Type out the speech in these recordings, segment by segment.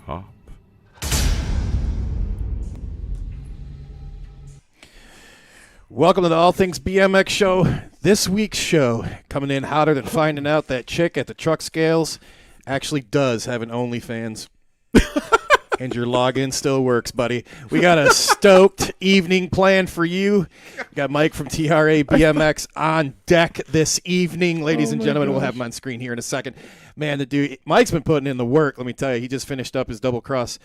top. Welcome to the All Things BMX Show. This week's show, coming in hotter than finding out that chick at the truck scales actually does have an OnlyFans. And your login still works, buddy. We got a stoked evening planned for you. We got Mike from TRA BMX on deck this evening. Ladies and gentlemen, we'll have him on screen here in a second. Man, the dude, Mike's been putting in the work, let me tell you. He just finished up his double cross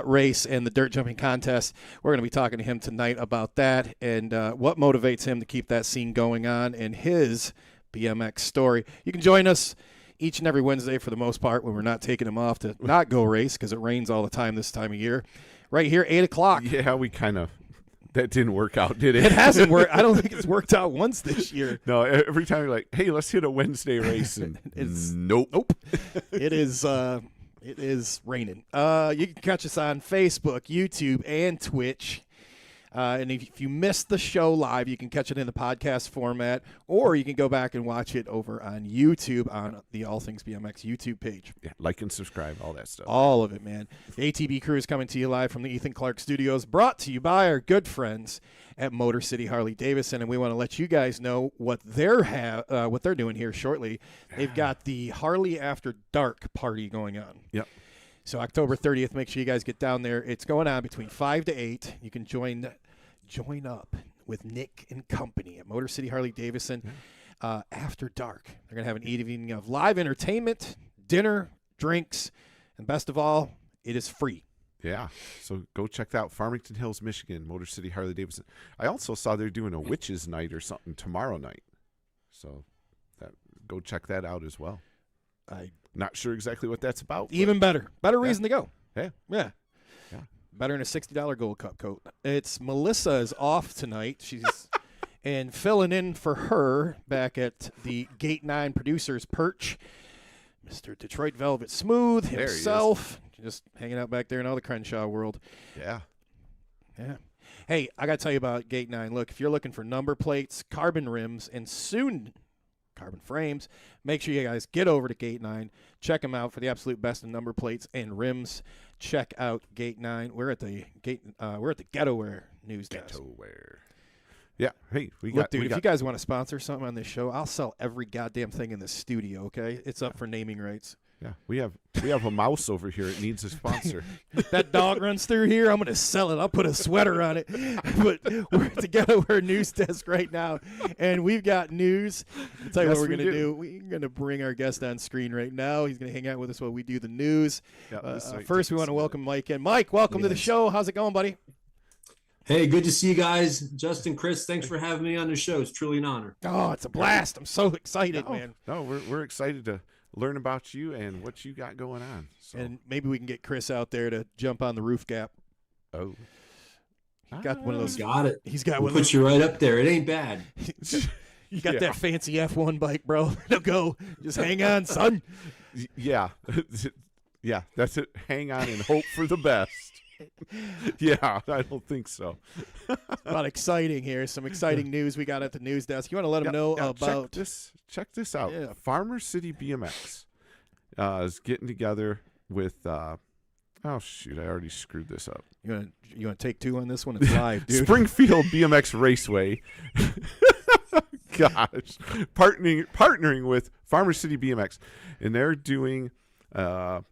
race and the dirt jumping contest. We're going to be talking to him tonight about that and what motivates him to keep that scene going on and his BMX story. You can join us each and every Wednesday for the most part when we're not taking him off to not go race because it rains all the time this time of year. Right here, 8 o'clock. Yeah, we kind of – that didn't work out, did it? It hasn't worked. I don't think it's worked out once this year. No, every time you're like, hey, let's hit a Wednesday race. And nope. It is raining. You can catch us on Facebook, YouTube, and Twitch. And if you missed the show live, you can catch it in the podcast format, or you can go back and watch it over on YouTube on the All Things BMX YouTube page. Yeah, like and subscribe, all that stuff. All of it, man. The ATB crew is coming to you live from the Ethan Clark Studios, brought to you by our good friends at Motor City Harley Davidson, and we want to let you guys know what they're doing here shortly. They've got the Harley After Dark party going on. Yep. So October 30th, make sure you guys get down there. It's going on between 5 to 8. You can join up with Nick and company at Motor City Harley Davidson after dark. They're going to have an evening of live entertainment, dinner, drinks, and best of all, it is free. Yeah, so go check that out. Farmington Hills, Michigan, Motor City Harley Davidson. I also saw they're doing a witches night or something tomorrow night. So go check that out as well. I'm not sure exactly what that's about. Even better. Better reason to go. Yeah. Yeah. Better than a $60 Gold Cup coat. It's Melissa is off tonight. She's and filling in for her back at the Gate 9 Producers Perch. Mr. Detroit Velvet Smooth himself. Just hanging out back there in all the Crenshaw world. Yeah. Yeah. Hey, I got to tell you about Gate 9. Look, if you're looking for number plates, carbon rims, and soon carbon frames, make sure you guys get over to Gate 9. Check them out for the absolute best in number plates and rims. Check out Gate 9. We're at the Ghetto-Wear news desk. Ghetto-Wear. Yeah. Hey, if you guys want to sponsor something on this show, I'll sell every goddamn thing in the studio, okay? It's up for naming rights. Yeah. We have a mouse over here. It needs a sponsor. That dog runs through here. I'm going to sell it. I'll put a sweater on it. But we're at the Ghetto-Wear news desk right now, and we've got news. I'll tell you what we're going to do. We're going to bring our guest on screen right now. He's going to hang out with us while we do the news. First, we want to welcome Mike in. Mike, welcome to the show. How's it going, buddy? Hey, good to see you guys. Justin, Chris, thanks for having me on the show. It's truly an honor. Oh, it's a blast. I'm so excited, man. No, we're excited to learn about you and what you got going on. So. And maybe we can get Chris out there to jump on the roof gap. Oh. He got one of those. He's got it. He's got one. Put you right up there. It ain't bad. You got that fancy F1 bike, bro. No go. Just hang on, son. Yeah. Yeah, that's it. Hang on and hope for the best. Yeah, I don't think so. A lot exciting here. Some exciting news we got at the news desk. You want to let them know about Check this out. Yeah. Farmer City BMX is getting together with. Oh shoot! I already screwed this up. You want to take two on this one? It's live, dude. Springfield BMX Raceway. Gosh, partnering with Farmer City BMX, and they're doing a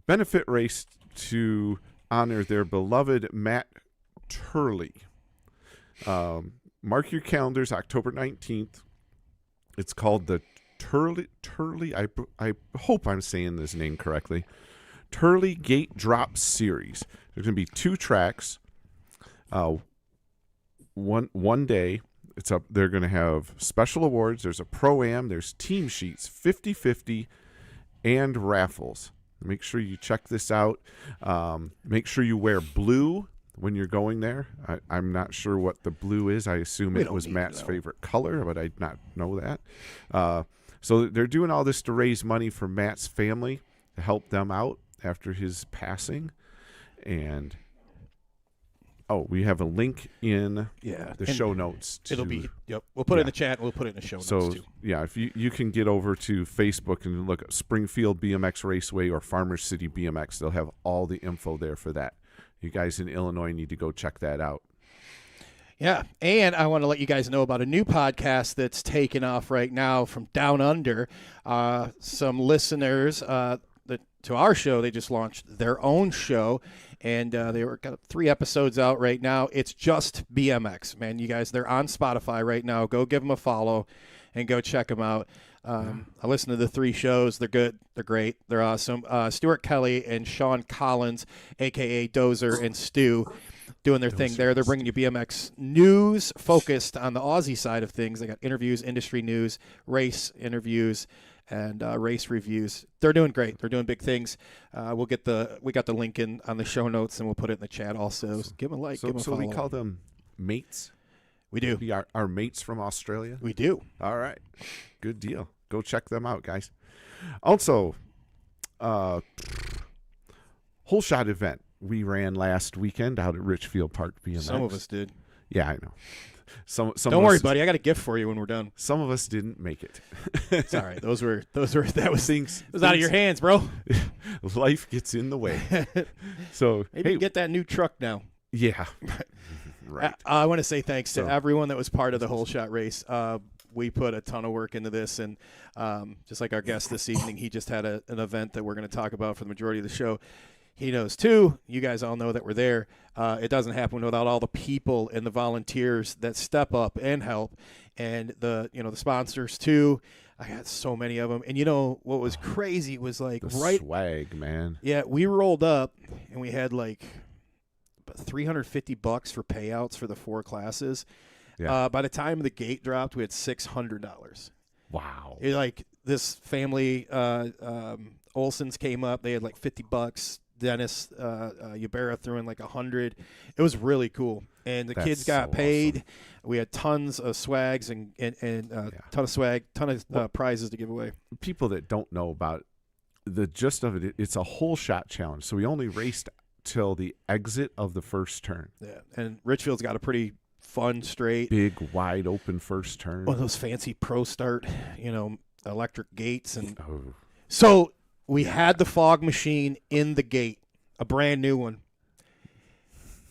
benefit race to honor their beloved Matt Turley. Mark your calendars, October 19th. It's called the Turley. I hope I'm saying this name correctly. Turley Gate Drop Series. There's going to be 2 tracks. One day. They're going to have special awards. There's a pro-am. There's team sheets, 50-50, and raffles. Make sure you check this out. Make sure you wear blue when you're going there. I'm not sure what the blue is. I assume it was Matt's favorite color, but I did not know that. So they're doing all this to raise money for Matt's family to help them out after his passing. And Oh, we have a link in Yeah. the show notes. It'll be, we'll put it in the chat. We'll put it in the show So, notes, too. yeah, if you can get over to Facebook and look at Springfield BMX Raceway or Farmers City BMX, they'll have all the info there for that. You guys in Illinois need to go check that out. Yeah, and I want to let you guys know about a new podcast that's taken off right now from Down Under. Some listeners to our show, they just launched their own show, and got 3 episodes out right now. It's just BMX, man. You guys, they're on Spotify right now. Go give them a follow and go check them out. I listened to the 3 shows. They're good. They're great. They're awesome. Stuart Kelly and Sean Collins, a.k.a. Dozer and Stu, doing their thing there. They're bringing you BMX news focused on the Aussie side of things. They got interviews, industry news, race interviews, and race reviews. They're doing great. They're doing big things. We got the link on the show notes, and we'll put it in the chat also. So give them a like, give them a follow. So we call them mates? We do. Be our mates from Australia? We do. All right. Good deal. Go check them out, guys. Also, whole shot event we ran last weekend out at Richfield Park BMX. Some of us did. Yeah, I know. Some Don't worry, buddy. I got a gift for you when we're done. Some of us didn't make it. It's all right. That was things. It was out of your hands, bro. Life gets in the way. So maybe get that new truck now. Yeah. Right. I want to say thanks to everyone that was part of the whole shot race. We put a ton of work into this, and just like our guest this evening, he just had an event that we're going to talk about for the majority of the show. He knows too. You guys all know that we're there. It doesn't happen without all the people and the volunteers that step up and help, and the sponsors too. I got so many of them. And what was crazy was like the swag, man. Yeah, we rolled up and we had like $350 for payouts for the 4 classes. Yeah. By the time the gate dropped, we had $600. Wow. Like this family, Olson's came up. They had like $50. Dennis Yubera threw in like 100. It was really cool, and the kids got paid. Awesome. We had tons of swags and ton of swag, ton of prizes to give away. People that don't know about the gist of it, it's a whole shot challenge. So we only raced till the exit of the first turn. Yeah, and Richfield's got a pretty fun straight, big, wide open first turn. One of those fancy pro start, electric gates, and so. We had the fog machine in the gate, a brand new one,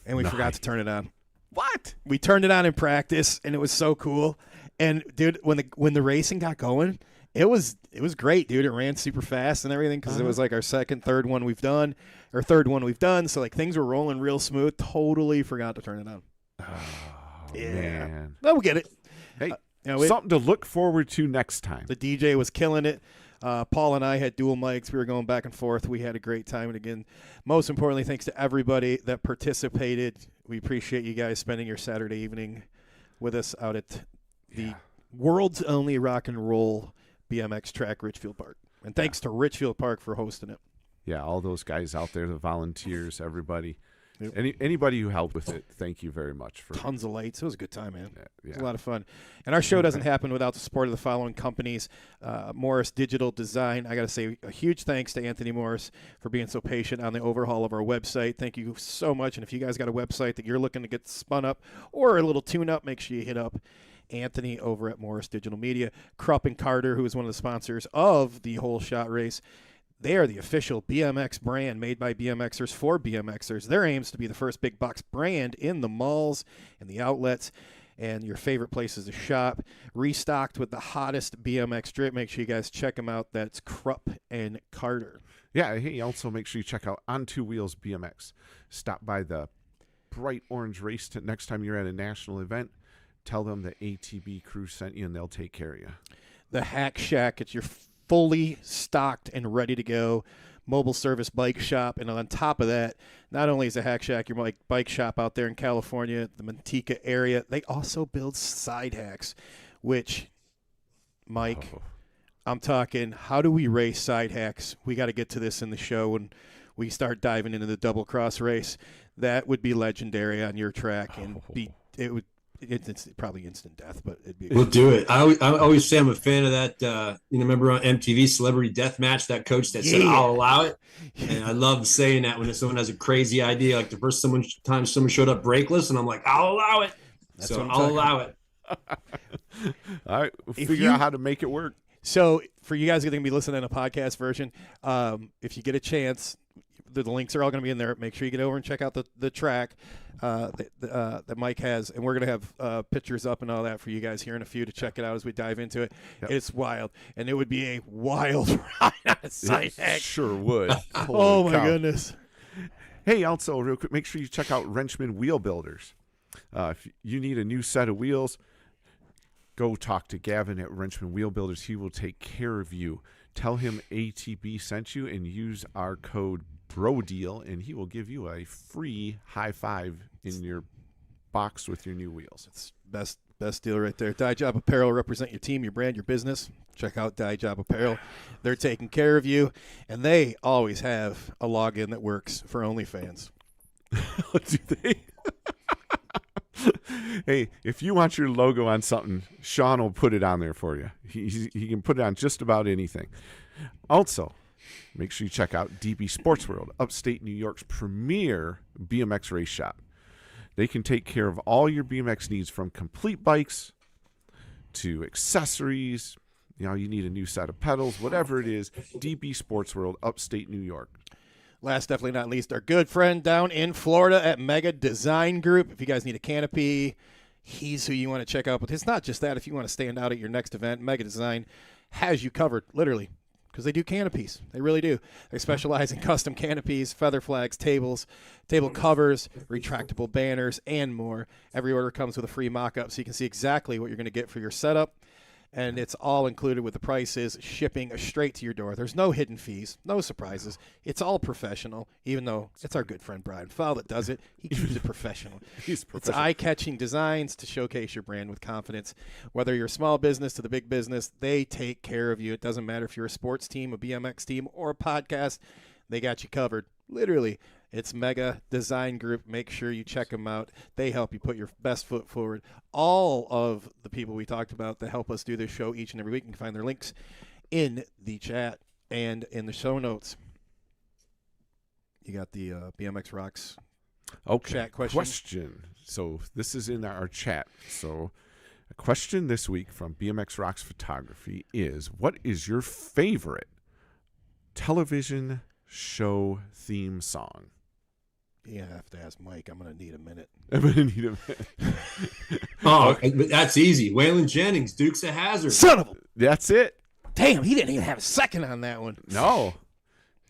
and we forgot to turn it on. What? We turned it on in practice, and it was so cool. And dude, when the racing got going, it was great, dude. It ran super fast and everything because it was like our third one we've done. So like things were rolling real smooth. Totally forgot to turn it on. Oh, man. Well, we'll get it. Hey, something to look forward to next time. The DJ was killing it. Paul and I had dual mics. We were going back and forth. We had a great time. And again, most importantly, thanks to everybody that participated. We appreciate you guys spending your Saturday evening with us out at the world's only rock and roll BMX track, Richfield Park. And thanks to Richfield Park for hosting it. Yeah, all those guys out there, the volunteers, everybody. Yep. Anybody who helped with it, thank you very much. For tons of lights. It was a good time, man. Yeah. It was a lot of fun. And our show doesn't happen without the support of the following companies. Morris Digital Design. I got to say a huge thanks to Anthony Morris for being so patient on the overhaul of our website. Thank you so much. And if you guys got a website that you're looking to get spun up or a little tune-up, make sure you hit up Anthony over at Morris Digital Media. Krupp and Carter, who is one of the sponsors of the whole shot race. They are the official BMX brand made by BMXers for BMXers. Their aim is to be the first big box brand in the malls and the outlets and your favorite places to shop. Restocked with the hottest BMX drip. Make sure you guys check them out. That's Krupp and Carter. Yeah, hey, also make sure you check out On Two Wheels BMX. Stop by the bright orange race next time you're at a national event. Tell them the ATB crew sent you, and they'll take care of you. The Hack Shack. It's your fully stocked and ready to go mobile service bike shop. And on top of that, not only is a Hack Shack your bike shop out there in California, the Manteca area, they also build side hacks, which, Mike, I'm talking, how do we race side hacks? We got to get to this in the show when we start diving into the double cross race. That would be legendary on your track, and it would It's probably instant death, but it'd be. We'll do it. I always say I'm a fan of that. Remember on MTV Celebrity Death Match, that coach that said, "I'll allow it," and I love saying that when someone has a crazy idea. Like the first time someone showed up brakeless, and I'm like, "I'll allow it." That's so I'll allow it. All right, we'll figure out how to make it work. So for you guys that are going to be listening to a podcast version, if you get a chance, the links are all going to be in there. Make sure you get over and check out the track that Mike has, and we're going to have pictures up and all that for you guys here in a few to check it out as we dive into it. Yep. It's wild, and it would be a wild ride on a side hack. Sure would. Oh my goodness! Hey, also real quick, make sure you check out Wrenchman Wheel Builders. If you need a new set of wheels, go talk to Gavin at Wrenchman Wheel Builders. He will take care of you. Tell him ATB sent you and use our code BRODEAL, and he will give you a free high five in your box with your new wheels. It's best deal right there. Dye Job Apparel, represent your team, your brand, your business. Check out Dye Job Apparel. They're taking care of you, and they always have a login that works for OnlyFans. Do they? Hey, if you want your logo on something, Sean will put it on there for you. He can put it on just about anything. Also, make sure you check out DB Sports World, upstate New York's premier BMX race shop. They can take care of all your BMX needs, from complete bikes to accessories. You need a new set of pedals, whatever it is. DB Sports World, upstate New York. Last, definitely not least, our good friend down in Florida at Mega Design Group. If you guys need a canopy, he's who you want to check out. But it's not just that. If you want to stand out at your next event, Mega Design has you covered, literally, because they do canopies. They really do. They specialize in custom canopies, feather flags, tables, table covers, retractable banners, and more. Every order comes with a free mock-up, so you can see exactly what you're going to get for your setup. And it's all included with the prices, shipping straight to your door. There's no hidden fees, no surprises. It's all professional, even though it's our good friend Brian Fowle that does it. He keeps it professional. He's professional. It's eye-catching designs to showcase your brand with confidence. Whether you're a small business to the big business, they take care of you. It doesn't matter if you're a sports team, a BMX team, or a podcast. They got you covered. Literally, it's Mega Design Group. Make sure you check them out. They help you put your best foot forward. All of the people we talked about that help us do this show each and every week, you can find their links in the chat and in the show notes. You got the BMX Rocks chat question. So this is in our chat. So a question this week from BMX Rocks Photography is, what is your favorite television show theme song? Yeah, I have to ask Mike. I'm going to need a minute. Oh, that's easy. Waylon Jennings, Dukes of Hazzard. Son of a... That's it. Damn, he didn't even have a second on that one. No.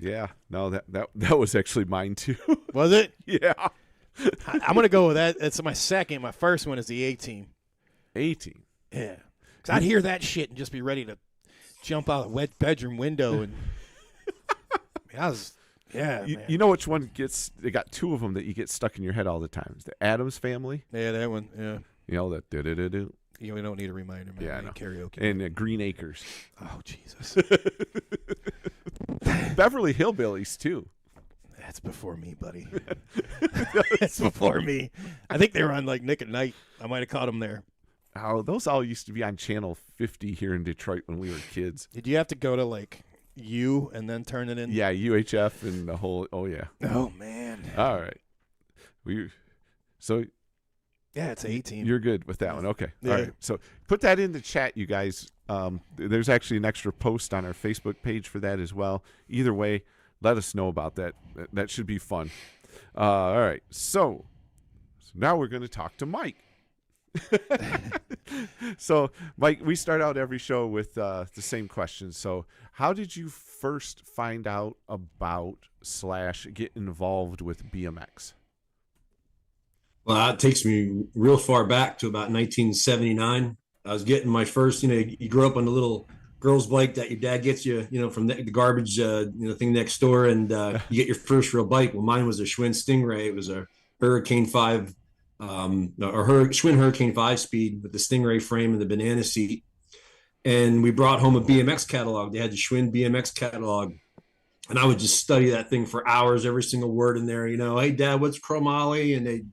Yeah. No, that was actually mine too. Was it? Yeah. I'm going to go with that. That's my second. My first one is the A-Team. A-Team. Yeah. Because I'd hear that shit and just be ready to jump out a wet bedroom window. And you know which one gets, they got two of them that you get stuck in your head all the time. It's the Addams Family. Yeah, that one. Yeah. That do-do-do-do. We don't need a reminder, man. Yeah, I know. Karaoke. And Green Acres. Oh, Jesus. Beverly Hillbillies, too. That's before me, buddy. That's before me. I think they were on, like, Nick at Night. I might have caught them there. Oh, those all used to be on Channel 50 here in Detroit when we were kids. Did you have to go to, like, U and then turn it in? Yeah, UHF and the whole, oh, yeah. Oh, man. All right. Yeah, it's 18. You're good with that one. Okay. Yeah. All right. So put that in the chat, you guys. There's actually an extra post on our Facebook page for that as well. Either way, let us know about that. That should be fun. All right. So now we're going to talk to Mike. So, Mike, we start out every show with the same question. So how did you first find out about / get involved with BMX? Well, that takes me real far back to about 1979. I was getting my first, you grow up on a little girl's bike that your dad gets you, from the garbage, thing next door, and you get your first real bike. Well, mine was a Schwinn Stingray. It was a Hurricane 5, Schwinn Hurricane 5 speed with the Stingray frame and the banana seat. And we brought home a BMX catalog. They had the Schwinn BMX catalog. And I would just study that thing for hours, every single word in there, hey, Dad, what's chromoly? And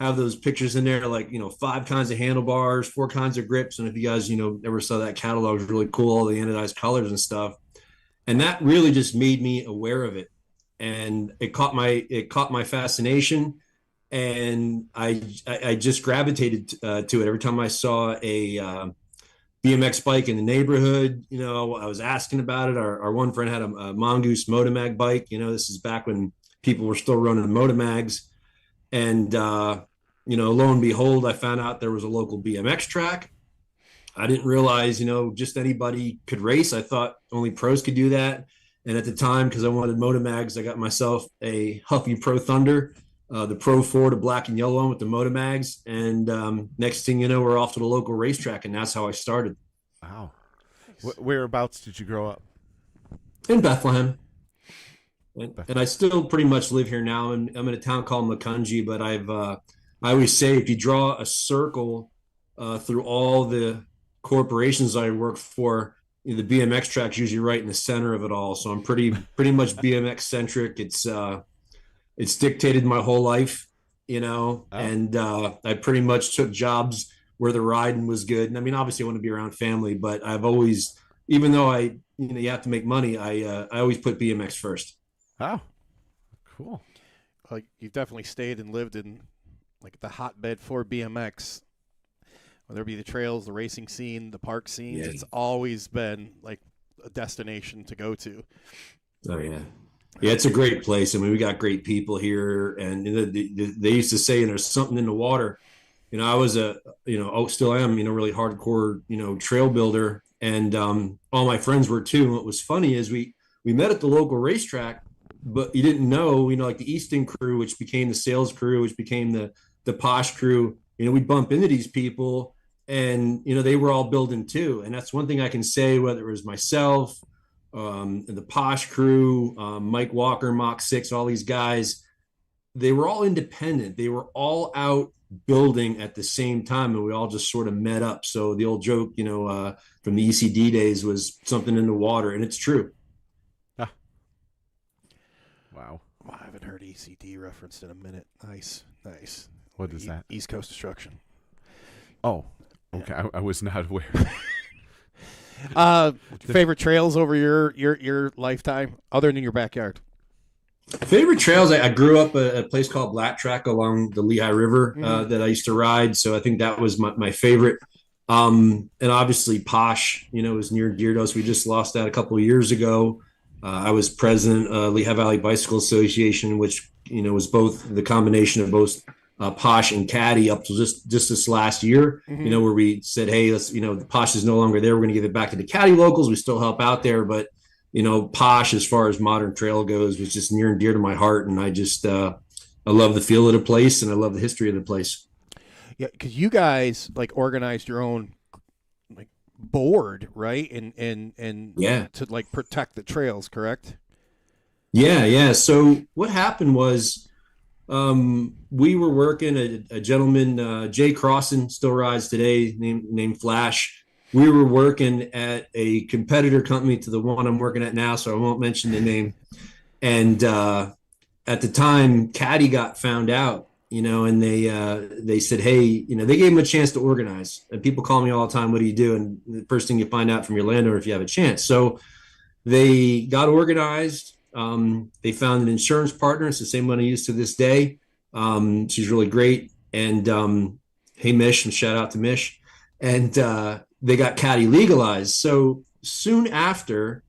have those pictures in there, like, 5 kinds of handlebars, 4 kinds of grips. And if you guys, ever saw that catalog, it was really cool, all the anodized colors and stuff. And that really just made me aware of it. And it caught my fascination. And I just gravitated to it. Every time I saw a BMX bike in the neighborhood, I was asking about it. Our one friend had a Mongoose Motomag bike. This is back when people were still running Motomags. And, lo and behold, I found out there was a local BMX track. I didn't realize, just anybody could race. I thought only pros could do that. And at the time, because I wanted Motomags, I got myself a Huffy Pro Thunder, the Pro 4, the black and yellow one with the Motomags. And next thing you know, we're off to the local racetrack. And that's how I started. Wow. Whereabouts did you grow up? In Bethlehem. And I still pretty much live here now. I'm in a town called Macungie, but I always say if you draw a circle through all the corporations I work for, the BMX track's usually right in the center of it all. So I'm pretty much BMX centric. It's dictated my whole life, and I pretty much took jobs where the riding was good. And I mean, obviously I want to be around family, but I've always, even though you have to make money, I always put BMX first. Oh, cool. Like, you've definitely stayed and lived in like the hotbed for BMX, whether it be the trails, the racing scene, the park scenes. Yeah. It's always been like a destination to go to. Oh yeah. Yeah, it's a great place. I mean, we got great people here, and they used to say, there's something in the water. I was still am, really hardcore, trail builder, and all my friends were too. And what was funny is we met at the local racetrack, but you didn't know, like the Easton crew, which became the sales crew, which became the Posh crew, we'd bump into these people, and, they were all building too. And that's one thing I can say, whether it was myself, the Posh crew, Mike Walker, Mach 6, all these guys, they were all independent. They were all out building at the same time, and we all just sort of met up. So the old joke, from the ECD days was something in the water, and it's true. Wow. I haven't heard ECD referenced in a minute. Nice. What is that? East Coast Destruction. Oh, okay. Yeah. I was not aware. Favorite trails over your lifetime, other than your backyard? Favorite trails, I grew up at a place called Black Track along the Lehigh River that I used to ride. So I think that was my favorite. And obviously Posh, was near and dear to us. We just lost that a couple of years ago. I was president of Lehigh Valley Bicycle Association, which, was both the combination of both Posh and Caddy up to just this last year, where we said, hey, let's, the Posh is no longer there. We're going to give it back to the Caddy locals. We still help out there, but, Posh, as far as modern trail goes, was just near and dear to my heart. And I just, I love the feel of the place, and I love the history of the place. Yeah, because you guys like organized your own like board, right? And yeah, to like protect the trails, correct? Yeah. So what happened was, we were working a gentleman, Jay Crossan, still rides today, named Flash. We were working at a competitor company to the one I'm working at now, so I won't mention the name. And at the time, Caddy got found out, and they said, hey, they gave him a chance to organize. And people call me all the time, what do you do? And the first thing you find out from your landowner if you have a chance. So they got organized. They found an insurance partner. It's the same one I use to this day. She's really great. And hey, Mish, and shout out to Mish. And they got Caddy legalized. So soon after,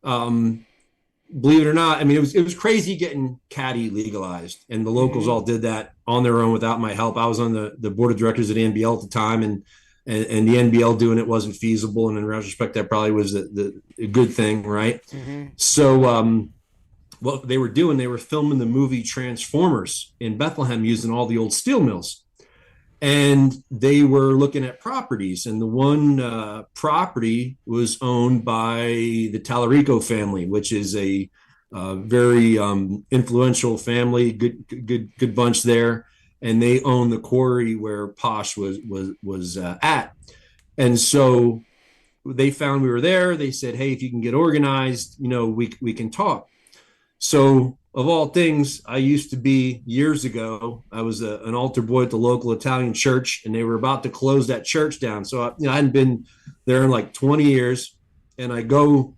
believe it or not, I mean, it was crazy getting Caddy legalized, and the locals all did that on their own without my help. I was on the board of directors of the NBL at the time, and the NBL doing it wasn't feasible. And in retrospect, that probably was the good thing, right? Mm-hmm. So what they were doing, they were filming the movie Transformers in Bethlehem using all the old steel mills. And they were looking at properties, and the one property was owned by the Tallarico family, which is a very influential family, good bunch there. And they own the quarry where Posh was at. And so they found we were there. They said, hey, if you can get organized, we can talk. So, of all things, I used to be years ago. I was an altar boy at the local Italian church, and they were about to close that church down. So, I hadn't been there in like 20 years, and I go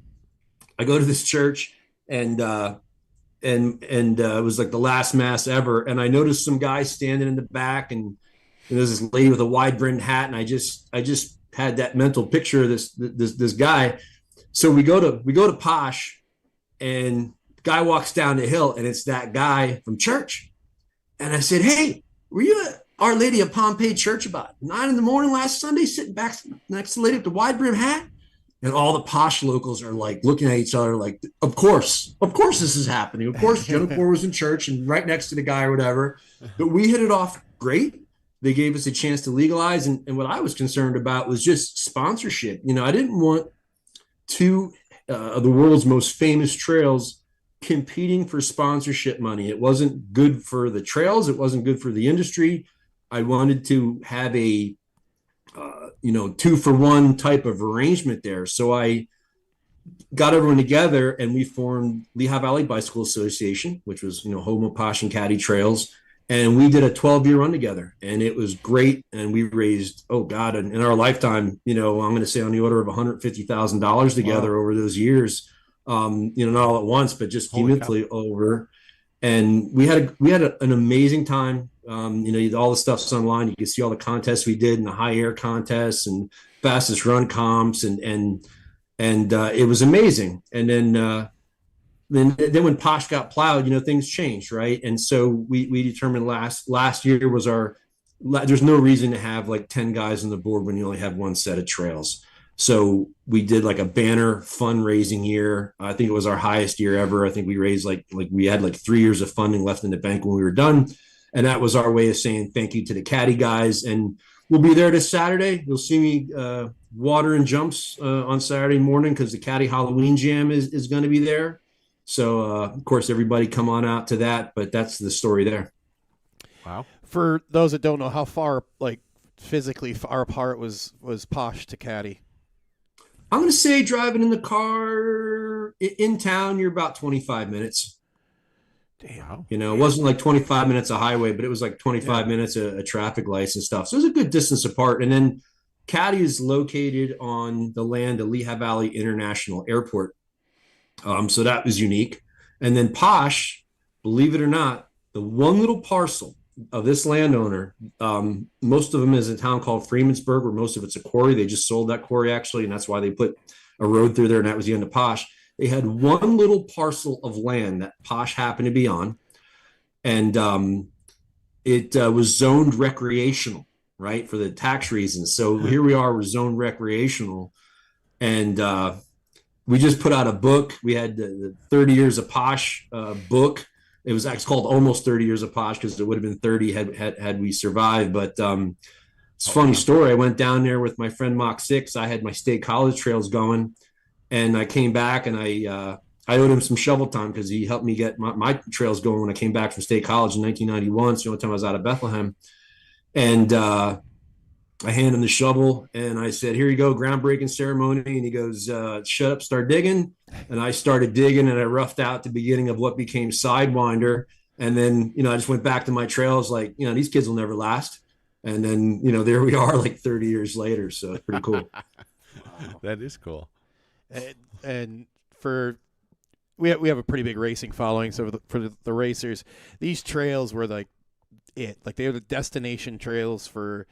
to this church, and it was like the last mass ever, and I noticed some guy standing in the back, and there's this lady with a wide brimmed hat, and I just had that mental picture of this guy. So we go to Posh, and the guy walks down the hill, and it's that guy from church. And I said, "Hey, were you at Our Lady of Pompeii Church about 9 in the morning last Sunday, sitting back next to the lady with the wide brim hat?" And all the Posh locals are like looking at each other like, of course this is happening. Of course, Geneilcore was in church and right next to the guy or whatever. But we hit it off great. They gave us a chance to legalize. And what I was concerned about was just sponsorship. I didn't want two of the world's most famous trails competing for sponsorship money. It wasn't good for the trails. It wasn't good for the industry. I wanted to have a 2-for-1 type of arrangement there. So I got everyone together and we formed Lehigh Valley Bicycle Association, which was, home of Posh and Caddy Trails. And we did a 12-year run together, and it was great. And we raised, oh God, in our lifetime, I'm going to say on the order of $150,000 together over those years. Not all at once, but just cumulatively over. And we had an amazing time. All the stuff's online. You can see all the contests we did, and the high air contests and fastest run comps, and it was amazing. And then when Posh got plowed, things changed, right? And so we determined last year was there's no reason to have like 10 guys on the board when you only have one set of trails. So we did like a banner fundraising year. I think it was our highest year ever. I think we raised like we had like 3 years of funding left in the bank when we were done. And that was our way of saying thank you to the caddy guys. And we'll be there this Saturday. You'll see me water and jumps on Saturday morning because the Caddy Halloween Jam is going to be there. So, of course, everybody come on out to that. But that's the story there. Wow. For those that don't know, how far, like physically far apart was Posh to Caddy? I'm going to say driving in the car in town, you're about 25 minutes. Damn. It wasn't like 25 minutes of highway, but it was like 25 minutes of traffic lights and stuff. So it was a good distance apart. And then Caddy is located on the land of Lehigh Valley International Airport. So that was unique. And then Posh, believe it or not, the one little parcel of this landowner, most of them is a town called Freemansburg, where most of it's a quarry. They just sold that quarry, actually, and that's why they put a road through there, and that was the end of Posh. They had one little parcel of land that Posh happened to be on, and it was zoned recreational, right, for the tax reasons. So here we are, we're zoned recreational, and we just put out a book. We had the 30 Years of Posh book. It was actually called Almost 30 Years of Posh because it would have been 30 had we survived. But it's a funny story. I went down there with my friend Mach 6. I had my state college trails going, and I came back and I owed him some shovel time because he helped me get my trails going when I came back from state college in 1991. It's the only time I was out of Bethlehem. And I handed him the shovel and I said, "Here you go, groundbreaking ceremony." And he goes, "Shut up, start digging." And I started digging and I roughed out the beginning of what became Sidewinder. And then, I just went back to my trails like, these kids will never last. And then, there we are like 30 years later. So it's pretty cool. That is cool. And we have a pretty big racing following. So for the racers, these trails were like they were the destination trails for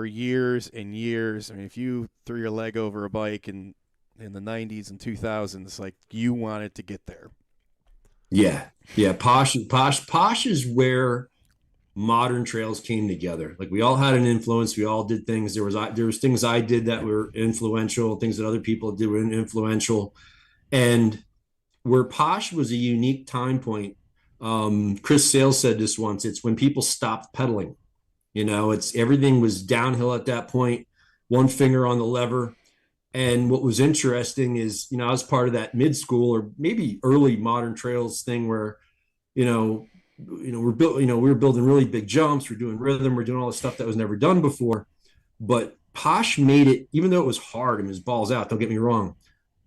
years and years. I mean, if you threw your leg over a bike in the 90s and 2000s, like you wanted to get there. Yeah. Posh is where modern trails came together. Like we all had an influence. We all did things. There was things I did that were influential, things that other people did were influential. And where Posh was a unique time point. Chris Sales said this once, it's when people stopped pedaling. It's everything was downhill at that point, one finger on the lever. And what was interesting is, I was part of that mid school or maybe early modern trails thing where, we were building really big jumps. We're doing rhythm. We're doing all the stuff that was never done before. But Posh made it, even though it was hard and his balls out, don't get me wrong,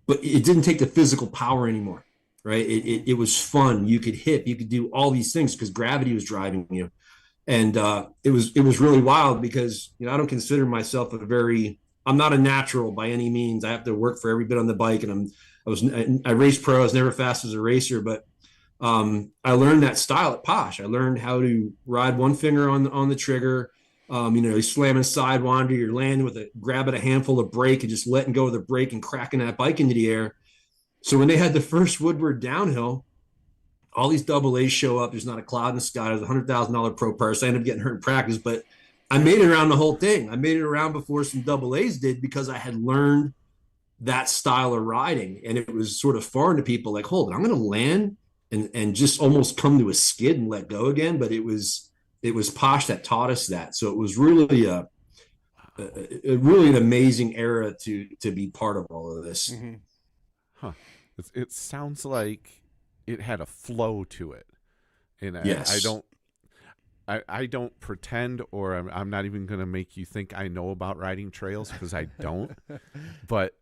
but it didn't take the physical power anymore. right? It was fun. You could hip, you could do all these things because gravity was driving you. And it was really wild because, you know, I don't consider myself I'm not a natural by any means. I have to work for every bit on the bike, and I raced pro. I was never fast as a racer, but I learned that style at Posh. I learned how to ride one finger on the trigger. You know, you're slamming sidewinder, you're landing with grabbing a handful of brake and just letting go of the brake and cracking that bike into the air. So when they had the first Woodward downhill, all these double A's show up. There's not a cloud in the sky. There's $100,000 pro purse. I ended up getting hurt in practice, but I made it around the whole thing. I made it around before some double A's did because I had learned that style of riding. And it was sort of foreign to people like, hold on, I'm going to land and just almost come to a skid and let go again. But it was Posh that taught us that. So it was really really an amazing era to be part of all of this. Mm-hmm. Huh. It sounds like it had a flow to it, and Yes. I don't pretend, or I'm not even going to make you think I know about riding trails because I don't. But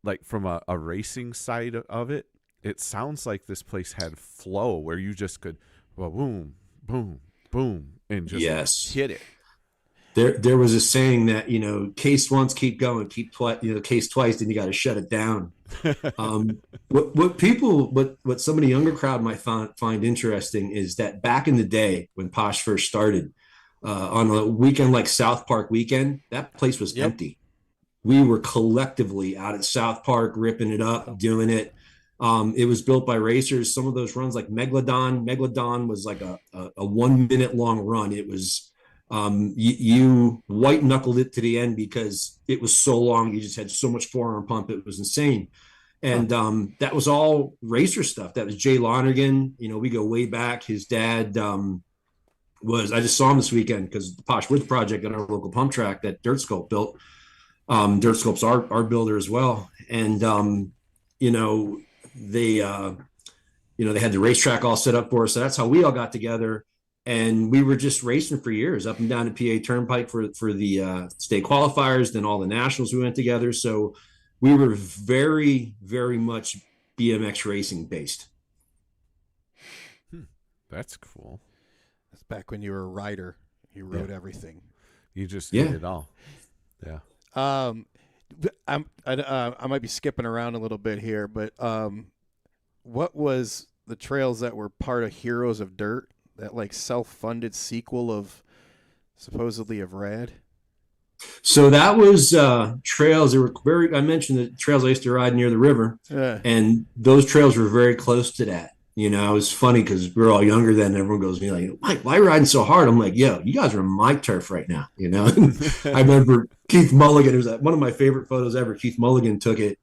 like from a racing side of it, it sounds like this place had flow where you just could, well, boom, boom, boom, and just Yes. hit it. There was a saying that, you know, case once, keep going, keep twice, you know, case twice, then you got to shut it down. What some of the younger crowd might find interesting is that back in the day when Posh first started, on a weekend like South Park weekend, that place was empty. We were collectively out at South Park ripping it up, doing it. It was built by racers. Some of those runs like Megalodon was like a 1 minute long run. It was you white knuckled it to the end because it was so long. You just had so much forearm pump. It was insane. And that was all racer stuff. That was Jay Lonergan. You know, we go way back. His dad I just saw him this weekend because the Posh Woods project at our local pump track that Dirt Sculpt built. Dirt Sculpt's our builder as well. And, you know, they had the racetrack all set up for us. So that's how we all got together. And we were just racing for years up and down the PA Turnpike for the state qualifiers, then all the nationals we went together. So we were very, very much BMX racing based. That's cool. That's back when you were a rider. You rode everything. You just did it all. Yeah. I might be skipping around a little bit here, but what was the trails that were part of Heroes of Dirt? That like self-funded sequel of supposedly of Rad? So that was trails. They were I mentioned the trails I used to ride near the river, and those trails were very close to that. You know, it was funny because we were all younger then. And everyone goes to me like, Mike, why are you riding so hard? I'm like, yo, you guys are on my turf right now. You know, I remember Keith Mulligan. It was one of my favorite photos ever. Keith Mulligan took it.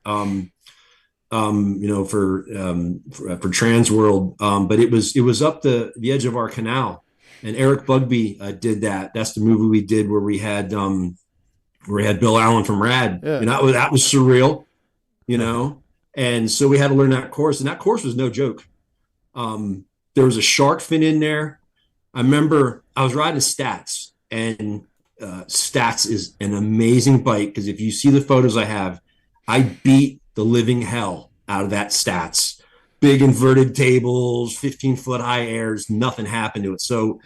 You know, for Trans World. But it was up the edge of our canal, and Eric Bugby did that. That's the movie we did where we had Bill Allen from Rad. Yeah. And that was surreal, you know. And so we had to learn that course, and that course was no joke. There was a shark fin in there. I remember I was riding Stats, and Stats is an amazing bike because if you see the photos I have, I beat the living hell out of that Stats. Big inverted tables, 15-foot high airs, nothing happened to it. So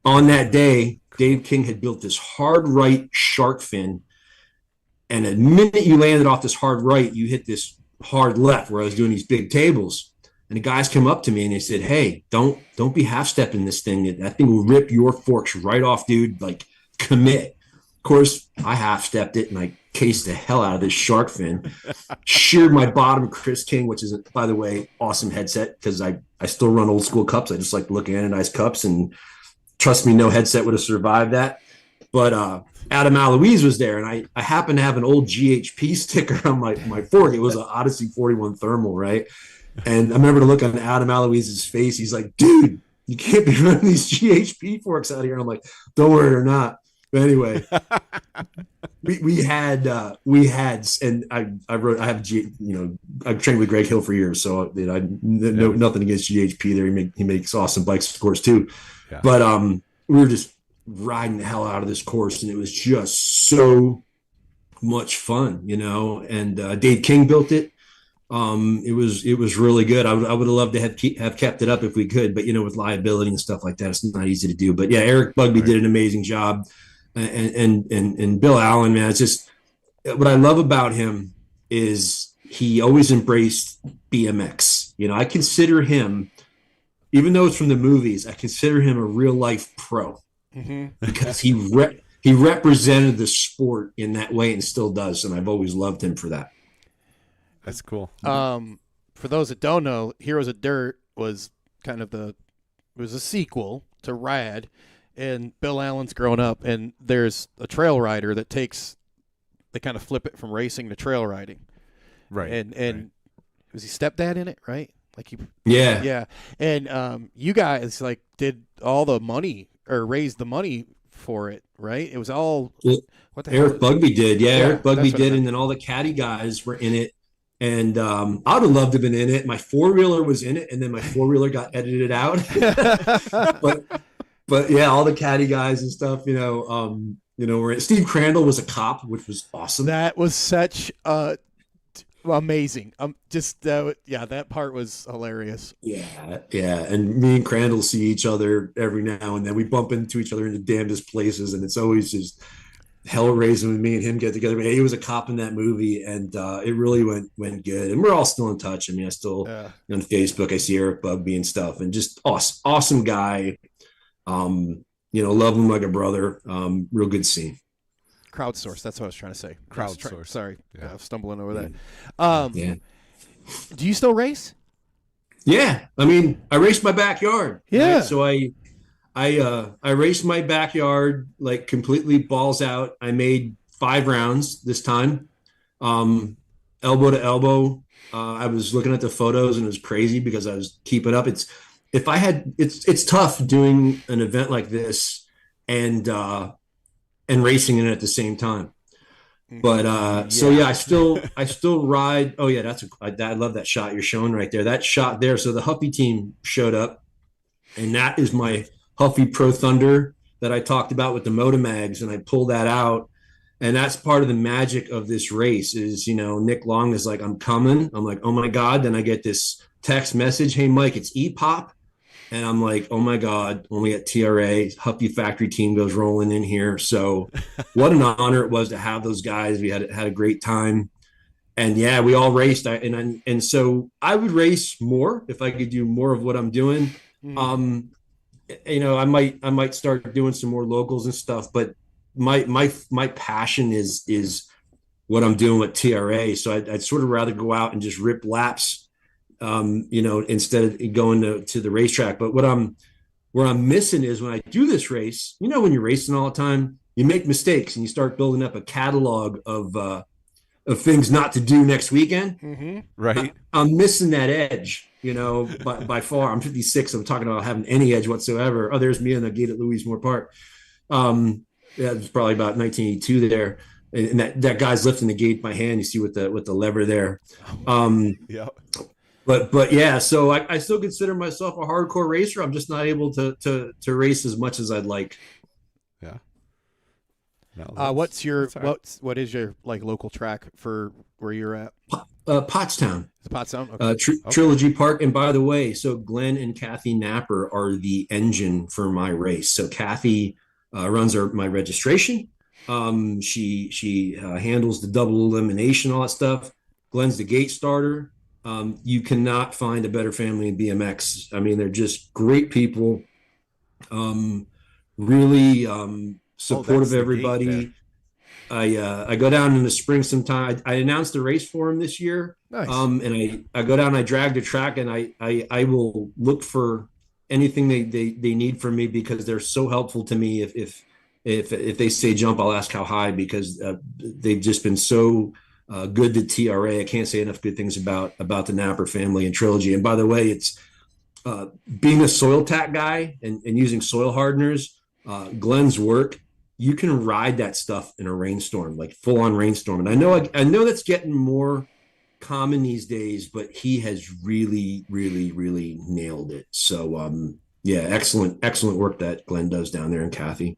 on that day, Dave King had built this hard right shark fin. And the minute you landed off this hard right, you hit this hard left where I was doing these big tables. And the guys came up to me and they said, hey, don't be half-stepping this thing. That thing will rip your forks right off, dude. Like, commit. Of course, I half-stepped it and I cased the hell out of this shark fin. Sheared my bottom Chris King, which is, by the way, awesome headset because I still run old school cups. I just like looking at anodized cups, and trust me, no headset would have survived that. But Adam Aloise was there, and I happened to have an old GHP sticker on my fork. It was an Odyssey 41 thermal, right? And I remember the look on Adam Aloise's face. He's like, dude, you can't be running these GHP forks out here. And I'm like, don't worry, they're not. But anyway, we had, and I trained with Greg Hill for years. So nothing against GHP there. He makes awesome bikes, of course, too. Yeah. But we were just riding the hell out of this course, and it was just so much fun, you know. And Dave King built it. It was really good. I would have loved to have kept it up if we could, but with liability and stuff like that, it's not easy to do. But yeah, Eric Bugby did an amazing job, and Bill Allen, man, it's just what I love about him is he always embraced BMX. I consider him, even though it's from the movies, I consider him a real life pro because he represented the sport in that way and still does, and I've always loved him for that. That's cool. For those that don't know, Heroes of Dirt was kind of it was a sequel to Rad, and Bill Allen's grown up, and there's a trail rider that they kind of flip it from racing to trail riding. Right. And was he stepdad in it, right? Yeah. And you guys did all the money or raised the money for it, right? It was all what the Eric Bugby did. Yeah, Eric Bugby did, and then all the caddy guys were in it. And I would have loved to have been in it. My four-wheeler was in it, and then my four-wheeler got edited out. but yeah, all the caddy guys and stuff, Steve Crandall was a cop, which was awesome. That was such amazing. That part was hilarious. Yeah. And me and Crandall see each other every now and then. We bump into each other in the damnedest places, and it's always just hell raising when me and him get together. But he was a cop in that movie, and it really went good. And we're all still in touch. I mean, I still on Facebook, I see Eric Bugby and stuff, and just awesome guy. Love him like a brother. Real good scene. Crowdsource. That's what I was trying to say. Crowdsource. Sorry, yeah. I'm stumbling over that. Yeah. Do you still race? Yeah, I mean, I raced my backyard. Yeah. Right? So I raced my backyard completely balls out. I made 5 rounds this time, elbow to elbow. I was looking at the photos and it was crazy because I was keeping up. It's tough doing an event like this and racing it at the same time. But I still ride. Oh yeah, I love that shot you're showing right there. That shot there. So the Huffy team showed up, and that is my Huffy Pro Thunder that I talked about with the Motomags, and I pulled that out. And that's part of the magic of this race is, Nick Long is like, I'm coming. I'm like, oh my God. Then I get this text message. Hey, Mike, it's E-Pop. And I'm like, oh my God, when we at TRA, Huffy factory team goes rolling in here. So what an honor it was to have those guys. We had a great time. And yeah, we all raced. And so I would race more if I could do more of what I'm doing. I might start doing some more locals and stuff, but my passion is what I'm doing with TRA. So I'd sort of rather go out and just rip laps, instead of going to the racetrack. But where I'm missing is when I do this race, when you're racing all the time, you make mistakes and you start building up a catalog of things not to do next weekend. Mm-hmm. Right. I'm missing that edge, by far. I'm 56. I'm talking about having any edge whatsoever. Oh, there's me in the gate at Louismore Park. It was probably about 1982 there. And that guy's lifting the gate by hand. You see with the lever there. Yeah. But yeah, so I still consider myself a hardcore racer. I'm just not able to race as much as I'd like. Yeah. No, what is your local track for where you're at? Pottstown. It's Pottstown. Okay. Trilogy Park. And by the way, so Glenn and Kathy Napper are the engine for my race. So Kathy runs my registration. She handles the double elimination, all that stuff. Glenn's the gate starter. You cannot find a better family in BMX. I mean, they're just great people. Really supportive of everybody. I go down in the spring sometime. I announced the race for them this year. Nice. And I go down, I drag the track, and I will look for anything they need from me because they're so helpful to me. If they say jump, I'll ask how high because they've just been so good to TRA. I can't say enough good things about the Napper family and Trilogy. And by the way, it's being a soil tack guy and using soil hardeners, Glenn's work, you can ride that stuff in a rainstorm, like full on rainstorm. And I know that's getting more common these days, but he has really, really, really nailed it. So yeah, excellent work that Glenn does down there, and Kathy.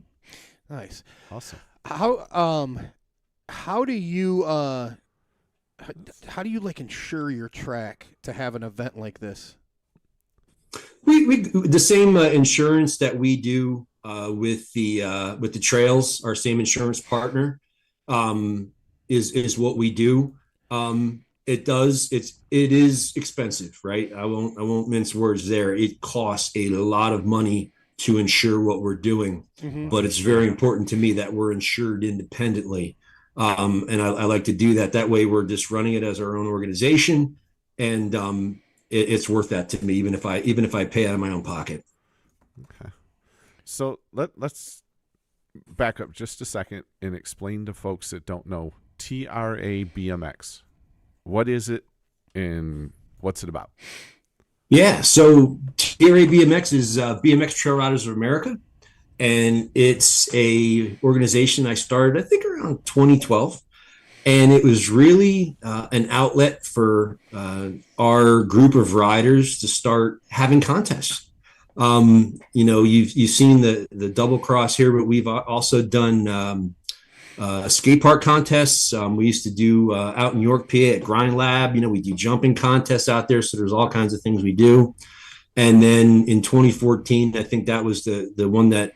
Nice. Awesome. How do you how do you like insure your track to have an event like this? We the same insurance that we do with the trails, our same insurance partner, is what we do. It is expensive, right? I won't mince words there. It costs a lot of money to insure what we're doing, but it's very important to me that we're insured independently. And I like to do that. That way we're just running it as our own organization. And it's worth that to me, even if I pay out of my own pocket. Okay. So let's back up just a second and explain to folks that don't know TRA BMX. What is it and what's it about? Yeah, so TRA BMX is BMX Trail Riders of America, and it's a organization I started, I think, around 2012, and it was really an outlet for our group of riders to start having contests. You've seen the double cross here, but we've also done skate park contests. We used to do out in York, PA at Grind Lab. We do jumping contests out there. So there's all kinds of things we do. And then in 2014, I think that was the one that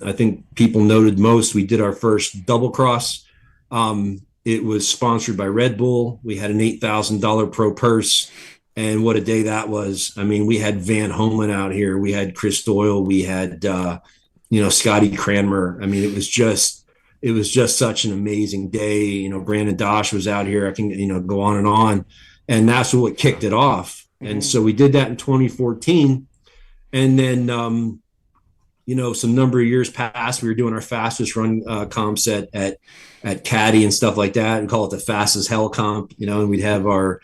I think people noted most. We did our first double cross. It was sponsored by Red Bull. We had an $8,000 pro purse. And what a day that was. I mean, we had Van Homan out here. We had Chris Doyle. We had, Scotty Cranmer. I mean, it was just such an amazing day. Brandon Dosh was out here. I can, go on. And that's what kicked it off. And so we did that in 2014. And then, some number of years passed. We were doing our fastest run comp set at Caddy and stuff like that. We call it the fastest hell comp, and we'd have our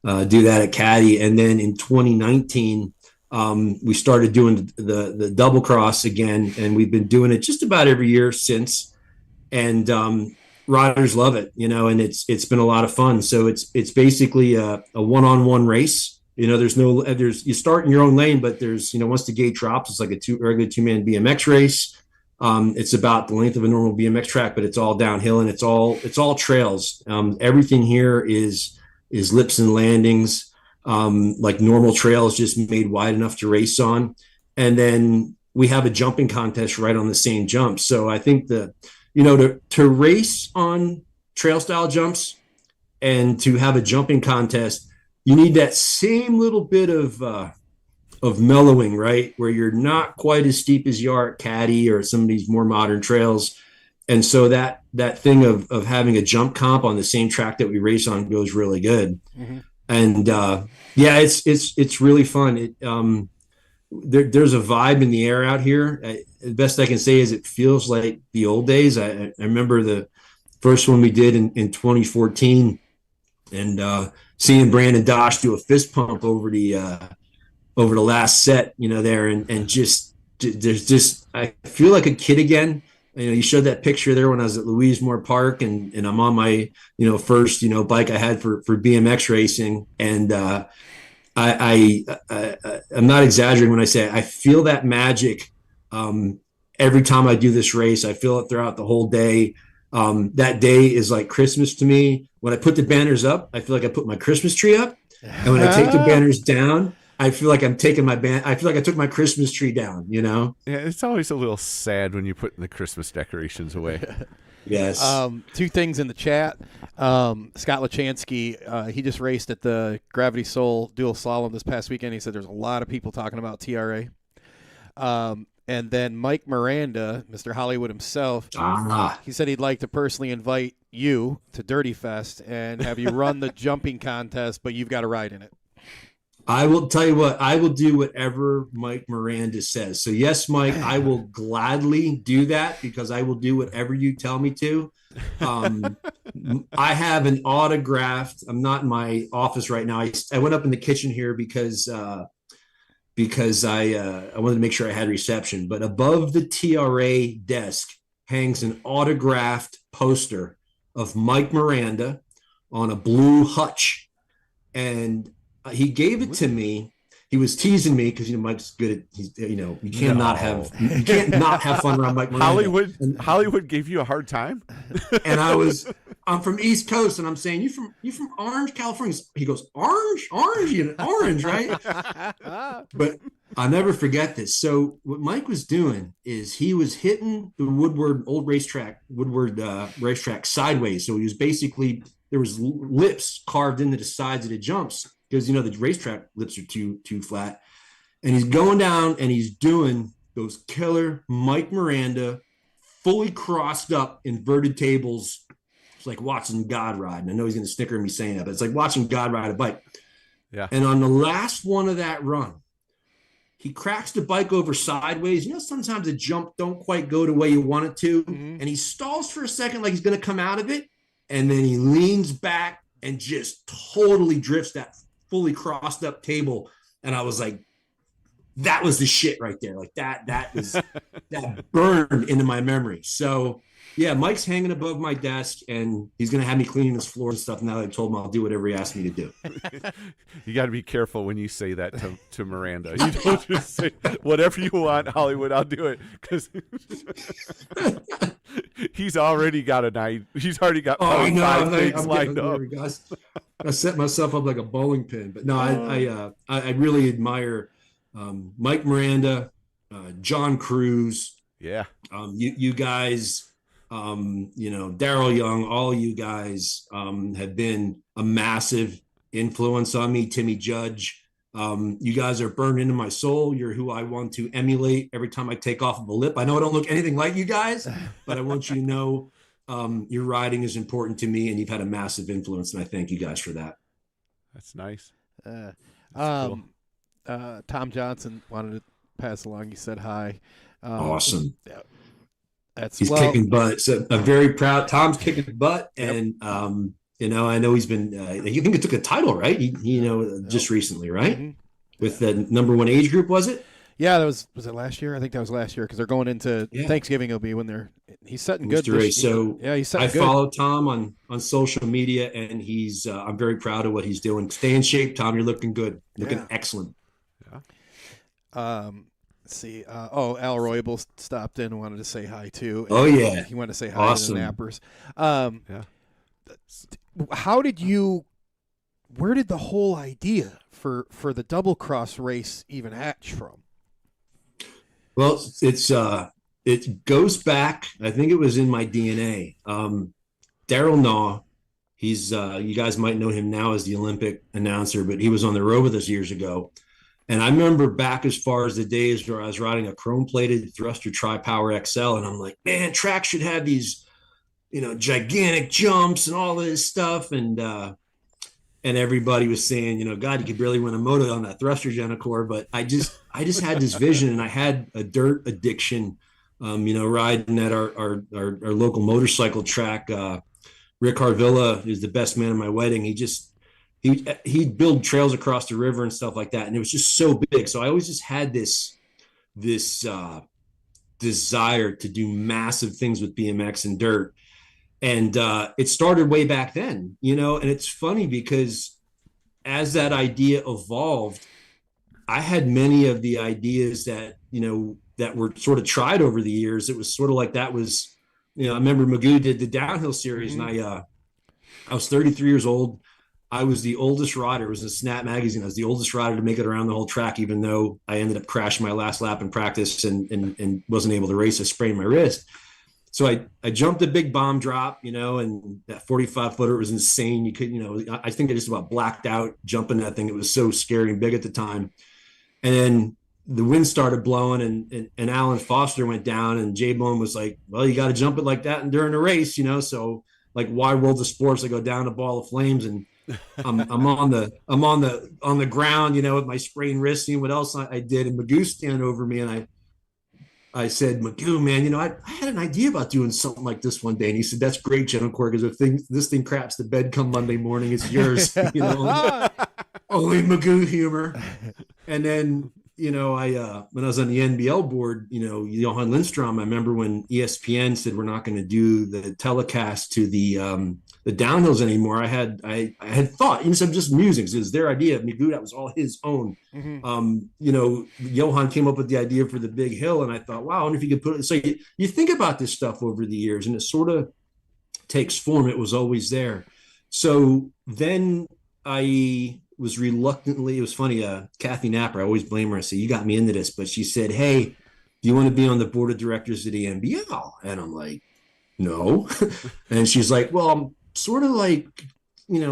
do that at Caddy. And then in 2019, we started doing the double cross again. And we've been doing it just about every year since. And riders love it, and it's been a lot of fun. So it's basically a one-on-one race. You start in your own lane, but there's, once the gate drops, it's like a regular two-man BMX race. It's about the length of a normal BMX track, but it's all downhill and it's all trails. Everything here is lips and landings, like normal trails, just made wide enough to race on. And then we have a jumping contest right on the same jump. So I think to race on trail style jumps and to have a jumping contest, you need that same little bit of mellowing, right? Where you're not quite as steep as you are at Caddy or some of these more modern trails. And so that thing of having a jump comp on the same track that we race on goes really good. Mm-hmm. And it's really fun. There's a vibe in the air out here. The best I can say is it feels like the old days. I remember the first one we did in 2014, and seeing Brandon Dosh do a fist pump over the last set, there, and just there's just I feel like a kid again. You showed that picture there when I was at Louisemore Park, and I'm on my first bike I had for BMX racing, and I'm not exaggerating when I say I feel that magic every time I do this race. I feel it throughout the whole day. That day is like Christmas to me. When I put the banners up, I feel like I put my Christmas tree up. And when I take the banners down, I feel like I'm taking I feel like I took my Christmas tree down, Yeah, it's always a little sad when you put the Christmas decorations away. Yes. Two things in the chat. Scott Lachansky, he just raced at the Gravity Soul dual slalom this past weekend. He said there's a lot of people talking about TRA. And then Mike Miranda, Mr. Hollywood himself, he said he'd like to personally invite you to Dirty Fest and have you run the jumping contest, but you've got to ride in it. I will tell you what, I will do whatever Mike Miranda says. So yes, Mike, I will gladly do that because I will do whatever you tell me to. I have an autographed, I'm not in my office right now. I went up in the kitchen here because I wanted to make sure I had reception, but above the TRA desk hangs an autographed poster of Mike Miranda on a blue hutch. And he gave it to me. he was teasing me because Mike's good at you can't not have fun around Mike Miranda. Hollywood gave you a hard time, and I'm from East Coast, and I'm saying you from Orange, California. He goes orange, right? But I'll never forget this. So what Mike was doing is he was hitting the Woodward racetrack sideways. So he was basically, there was lips carved into the sides of the jumps because the racetrack lips are too flat. And he's going down and he's doing those killer Mike Miranda fully crossed up inverted tables. It's like watching God ride. And I know he's going to snicker at me saying that, but it's like watching God ride a bike. Yeah. And on the last one of that run, he cracks the bike over sideways. Sometimes a jump don't quite go the way you want it to. Mm-hmm. And he stalls for a second like he's going to come out of it. And then he leans back and just totally drifts that fully crossed up table. And I was like, that was the shit right there. Like that burned into my memory. So yeah, Mike's hanging above my desk and he's going to have me cleaning his floor and stuff. Now that I told him I'll do whatever he asked me to do. You got to be careful when you say that to Miranda. You don't just say whatever you want, Hollywood, I'll do it. Because he's already got he's already got five things lined up. I set myself up like a bowling pin. But no, I really admire Mike Miranda, John Cruz. Yeah. You guys, Daryl Young, all you guys have been a massive influence on me. Timmy Judge, you guys are burned into my soul. You're who I want to emulate every time I take off of a lip. I know I don't look anything like you guys, but I want you to know your riding is important to me, and you've had a massive influence, and I thank you guys for that. That's nice. Cool. Tom Johnson wanted to pass along. He said hi. Awesome. He's kicking butt. So I'm very proud. Tom's kicking butt, and I know he's been. You think it took a title, right? Just recently, right? Mm-hmm. With the number one age group, was it? Yeah, was it last year? I think that was last year because they're going into Thanksgiving. It'll be when he's setting good. So he's setting good. I follow Tom on social media, and he's. I'm very proud of what he's doing. Stay in shape, Tom. You're looking good. Looking excellent. Yeah. Let's see. Al Roybal stopped in and wanted to say hi too. Oh yeah, he wanted to say hi to the Nappers. Where did the whole idea for the double cross race even hatch from? Well, it goes back. I think it was in my DNA. Daryl Naw, he's you guys might know him now as the Olympic announcer, but he was on the road with us years ago. And I remember back as far as the days where I was riding a chrome-plated Thruster Tri-Power XL, and I'm like, man, track should have these, gigantic jumps and all this stuff. And everybody was saying, God, you could barely win a moto on that Thruster Geneilcore. But I just had this vision, and I had a dirt addiction, riding at our local motorcycle track. Rick Harvilla is the best man at my wedding. He'd build trails across the river and stuff like that. And it was just so big. So I always just had this desire to do massive things with BMX and dirt. And it started way back then, and it's funny because as that idea evolved, I had many of the ideas that, that were sort of tried over the years. It was sort of like that was, I remember Magoo did the downhill series, and I was 33 years old. I was the oldest rider. It was in Snap magazine. I was the oldest rider to make it around the whole track, even though I ended up crashing my last lap in practice and wasn't able to race. I sprained my wrist. So I jumped a big bomb drop, and that 45-footer was insane. You could, I think I just about blacked out jumping that thing. It was so scary and big at the time. And then the wind started blowing and Alan Foster went down, and J-Bone was like, well, you got to jump it like that and during the race, So like Wide World of Sports, I go down a ball of flames, and I'm on the ground, with my sprained wrist, seeing what else I did. And Magoo standing over me, and I said, Magoo, man, I had an idea about doing something like this one day. And he said, that's great, Geneilcore, because if this thing craps the bed come Monday morning, it's yours. Only Magoo humor. And then, when I was on the NBL board, Johan Lindstrom, I remember when ESPN said we're not going to do the telecast to the the downhills anymore. I had thought, and so I'm just musing, it was their idea. Migu, that was all his own. Johan came up with the idea for the big hill, and I thought, wow, I wonder if you could put it. So you think about this stuff over the years, and it sort of takes form. It was always there. So then I was reluctantly, it was funny, Kathy Napper, I always blame her. I say, you got me into this, but she said, hey, do you want to be on the board of directors of the NBL? And I'm like, no. And she's like, well, I'm sort of like,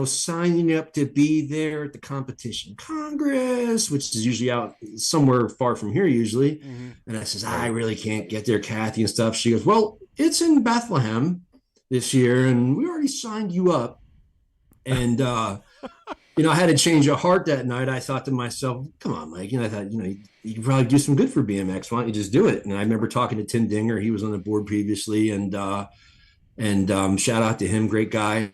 signing up to be there at the competition Congress, which is usually out somewhere far from here usually. Mm-hmm. And I says, I really can't get there, Kathy, and stuff. She goes, well, it's in Bethlehem this year, and we already signed you up. And, I had to change of heart that night. I thought to myself, come on, Mike. I thought, you could probably do some good for BMX. Why don't you just do it? And I remember talking to Tim Dinger. He was on the board previously. And shout out to him, great guy.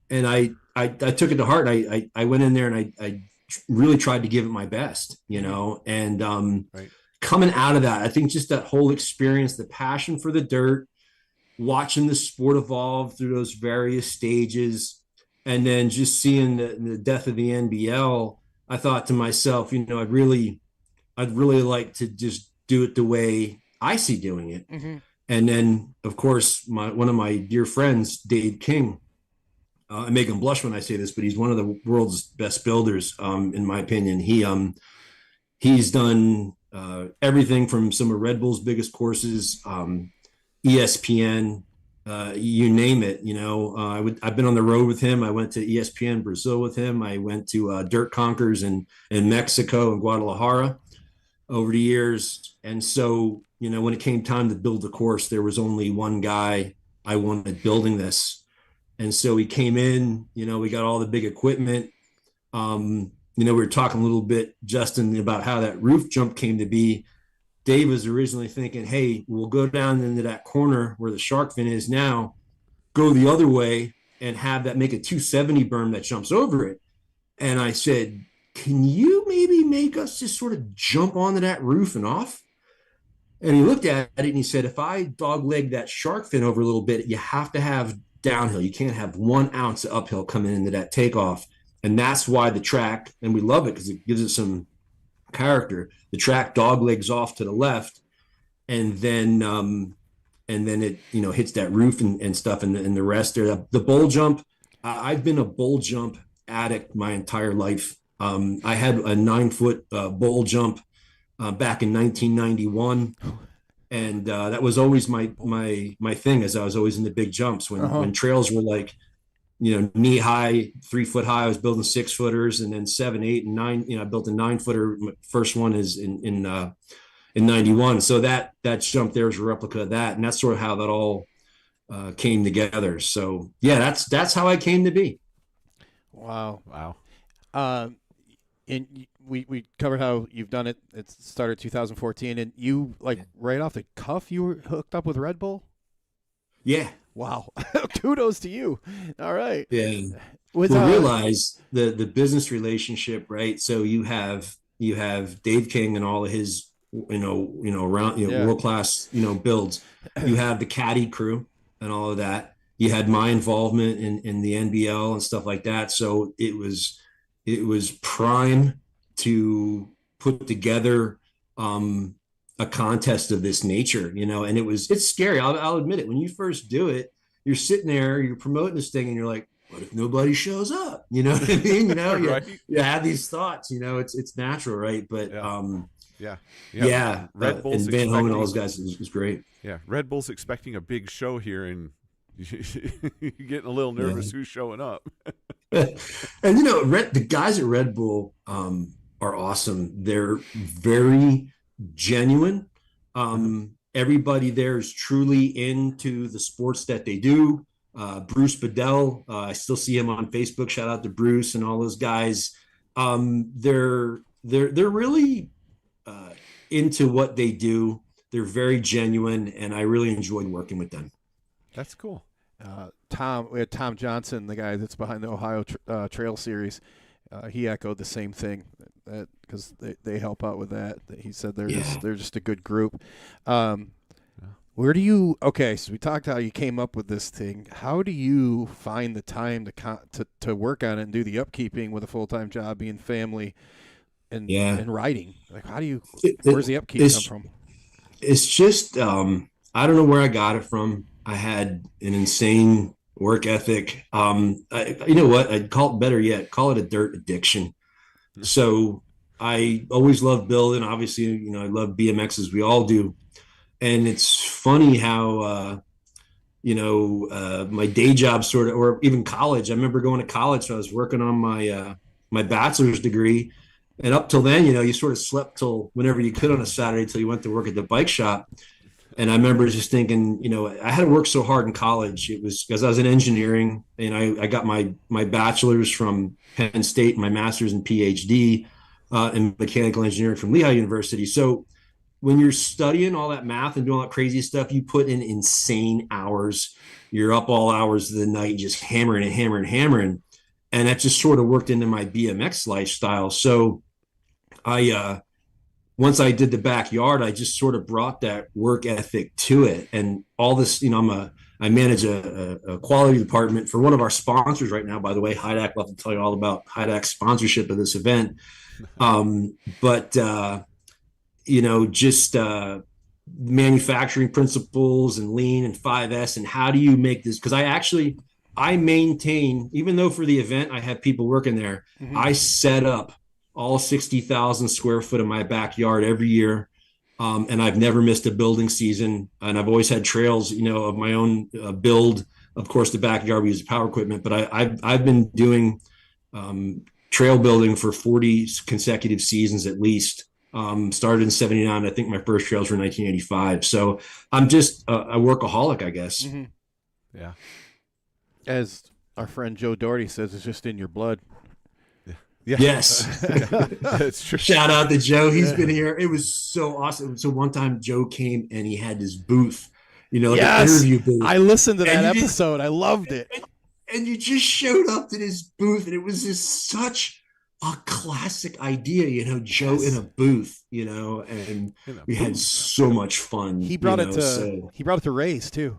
And I took it to heart. I went in there and I really tried to give it my best, and right. Coming out of that, I think just that whole experience, the passion for the dirt, watching the sport evolve through those various stages, and then just seeing the death of the NBL, I thought to myself, I'd really like to just do it the way I see doing it. Mm-hmm. And then, of course, one of my dear friends, Dave King, I make him blush when I say this, but he's one of the world's best builders, in my opinion. He's done everything from some of Red Bull's biggest courses, ESPN, you name it. I've been on the road with him. I went to ESPN Brazil with him. I went to Dirt Conkers in Mexico and Guadalajara over the years. And so, when it came time to build the course, there was only one guy I wanted building this. And so he came in, we got all the big equipment. We were talking a little bit, Justin, about how that roof jump came to be. Dave was originally thinking, hey, we'll go down into that corner where the shark fin is now, go the other way and make a 270 berm that jumps over it. And I said, can you maybe make us just sort of jump onto that roof and off? And he looked at it and he said, if I dogleg that shark fin over a little bit, you have to have downhill. You can't have 1 ounce of uphill coming into that takeoff. And that's why the track, and we love it because it gives it some character. The track dog legs off to the left, and then it hits that roof and stuff, and the rest there. The bowl jump, I've been a bowl jump addict my entire life. I had a 9-foot bowl jump back in 1991. And that was always my thing, as I was always in the big jumps when trails were like, knee high, 3 foot high. I was building 6-footers, and then 7, 8, and 9. I built a 9-footer. My first one is in 91. So that jump there is a replica of that, and that's sort of how that all came together. So yeah, that's how I came to be. Wow. And we covered how you've done it. It started 2014, and you right off the cuff, you were hooked up with Red Bull. Yeah. Wow. Kudos to you. All right. Yeah. Realize the business relationship, right? So you have Dave King and all of his world class builds. You have the caddy crew and all of that. You had my involvement in the NBL and stuff like that. So it was prime to put together a contest of this nature, and it's scary. I'll admit it. When you first do it, you're sitting there, you're promoting this thing, and you're like, what if nobody shows up? You know what I mean? Right. you have these thoughts, it's natural, right? But Red Bull's and Van Home and all those guys was great. Yeah, Red Bull's expecting a big show here, and you're getting a little nervous who's showing up. And the guys at Red Bull are awesome. They're very genuine. Everybody there is truly into the sports that they do. Bruce Bedell, I still see him on Facebook. Shout out to Bruce and all those guys. They're really into what they do. They're very genuine, and I really enjoyed working with them. That's cool. We had Tom Johnson, the guy that's behind the Ohio Trail Series. He echoed the same thing, because they help out with that. He said they're just a good group. Where do you? Okay, so we talked how you came up with this thing. How do you find the time to work on it and do the upkeeping with a full-time job, being family, and Yeah. writing? Like, how do you? It, Where's it, the upkeep come it's from? it's just I don't know where I got it from. I had an insane work ethic. You know what? I'd call it, better yet, call it a dirt addiction. So I always loved building. Obviously, I love BMX as we all do. And it's funny how my day job sort of, or even college. I remember going to college, so I was working on my bachelor's degree, and up till then, you sort of slept till whenever you could on a Saturday till you went to work at the bike shop. And I remember just thinking, I had to work so hard in college. It was because I was in engineering, and I got my bachelor's from Penn State, my master's and PhD in mechanical engineering from Lehigh University. So when you're studying all that math and doing all that crazy stuff, you put in insane hours. You're up all hours of the night, just hammering and hammering and hammering. And that just sort of worked into my BMX lifestyle. So once I did the backyard, I just sort of brought that work ethic to it. And all this, I manage a quality department for one of our sponsors right now, by the way. Hydac, I'll have to tell you all about Hydac's sponsorship of this event. But just manufacturing principles and lean and 5S, and how do you make this? Because I maintain, even though for the event I have people working there, I set up all 60,000 square foot of my backyard every year. And I've never missed a building season. And I've always had trails, of my own build. Of course, the backyard, we use power equipment, but I've been doing trail building for 40 consecutive seasons at least. Started in 79. I think my first trails were 1985. So I'm just a workaholic, I guess. Mm-hmm. Yeah. As our friend Joe Doherty says, it's just in your blood. Yeah. Yes. That's true. Shout out to Joe. He's been here. It was so awesome. So one time Joe came and he had this booth, like an interview booth. I listened to that episode. I loved it. And you just showed up to this booth, and it was just such a classic idea, Joe in a booth, and we had so much fun. He brought it to Ray's too.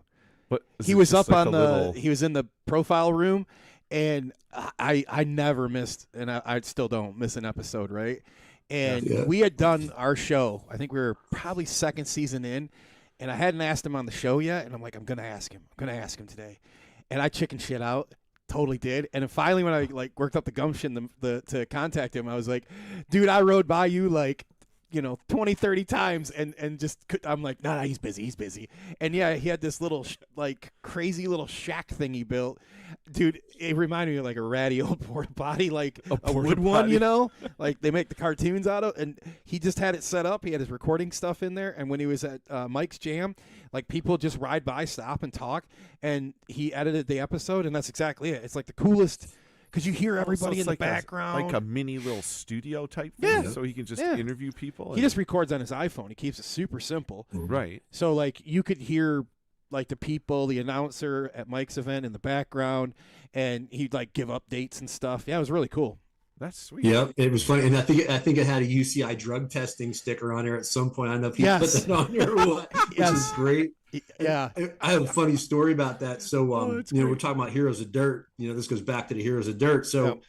What, he was up like on he was in the profile room, and I never missed, and I still don't miss an episode, right? And we had done our show. I think we were probably second season in, and I hadn't asked him on the show yet, and I'm like, I'm gonna ask him today. And I chicken shit out. Totally did. And then finally, when I worked up the gumption to contact him, I was like, dude, I rode by you 20, 30 times and just I'm like, nah, he's busy. And yeah, he had this little crazy little shack thing he built. Dude, it reminded me of a ratty old porta potty, a wood one, they make the cartoons out of. And he just had it set up. He had his recording stuff in there. And when he was at Mike's Jam, people just ride by, stop and talk. And he edited the episode, and that's exactly it. It's the coolest, because you hear everybody in the background. Like a mini little studio type thing, so he can just interview people. He just records on his iPhone. He keeps it super simple. Right. So, you could hear, the people, the announcer at Mike's event in the background, and he'd, give updates and stuff. Yeah, it was really cool. That's sweet. Yeah, it was funny. And I think it had a UCI drug testing sticker on there at some point. I don't know if he put that on there or what, which is great. Yeah. I have a funny story about that. So, we're talking about Heroes of Dirt. This goes back to the Heroes of Dirt. So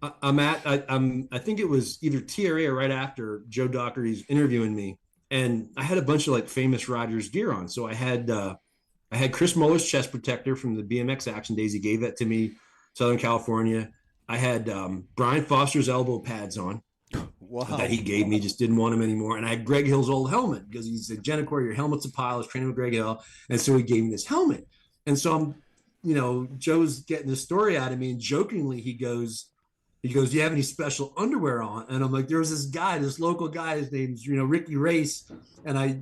I think it was either TRA or right after Joe Doherty's interviewing me. And I had a bunch of famous riders gear on. So I had Chris Muller's chest protector from the BMX Action Days. He gave that to me, Southern California. I had Brian Foster's elbow pads on. Wow. That he gave me, just didn't want him anymore. And I had Greg Hill's old helmet because he said, Geneilcore, your helmet's a pile. I was training with Greg Hill. And so he gave me this helmet. And so Joe's getting the story out of me, and jokingly he goes, do you have any special underwear on? And I'm like, there was this local guy, his name's, Ricky Race. And I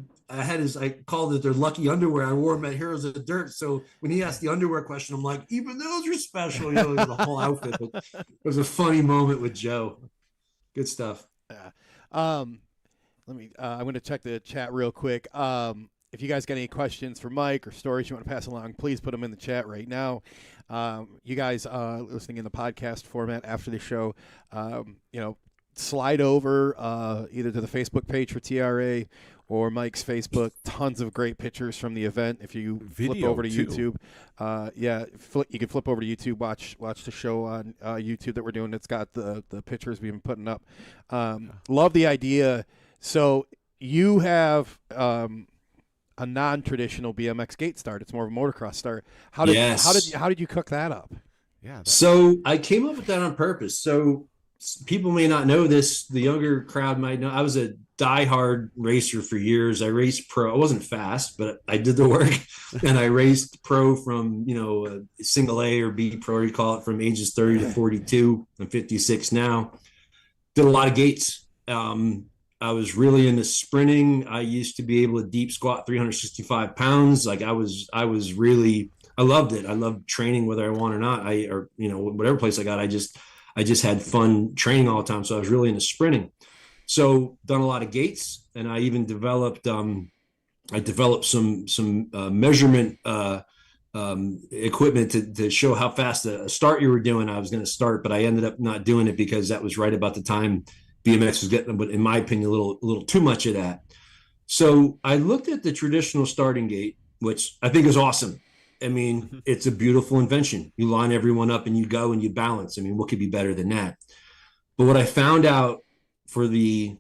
called it their lucky underwear. I wore them at Heroes of the Dirt. So when he asked the underwear question, I'm like, even those are special, the whole outfit. But it was a funny moment with Joe. Good stuff. Yeah. I'm going to check the chat real quick. If you guys got any questions for Mike or stories you want to pass along, please put them in the chat right now. You guys listening in the podcast format after the show, slide over either to the Facebook page for TRA or Mike's Facebook. Tons of great pictures from the event. If you flip over to YouTube, you can flip over to YouTube, watch the show on YouTube that we're doing. It's got the pictures we've been putting up. Love the idea. So you have a non-traditional BMX gate start. It's more of a motocross start. How did you cook that up? Yeah. So I came up with that on purpose. So people may not know this. The younger crowd might know. I was a diehard racer for years. I raced pro. I wasn't fast, but I did the work. And I raced pro from, single A or B pro, you call it, from ages 30 to 42. I'm 56 now. Did a lot of gates. I was really into sprinting. I used to be able to deep squat 365 pounds. Like I loved it. I loved training, whether I want or not. Whatever place I got, I just had fun training all the time. So I was really into sprinting. So done a lot of gates, and I even developed some measurement equipment to show how fast a start you were doing. I was going to start, but I ended up not doing it because that was right about the time BMX was getting, but in my opinion, a little too much of that. So I looked at the traditional starting gate, which I think is awesome. I mean, it's a beautiful invention. You line everyone up and you go and you balance. I mean, what could be better than that? But what I found out for the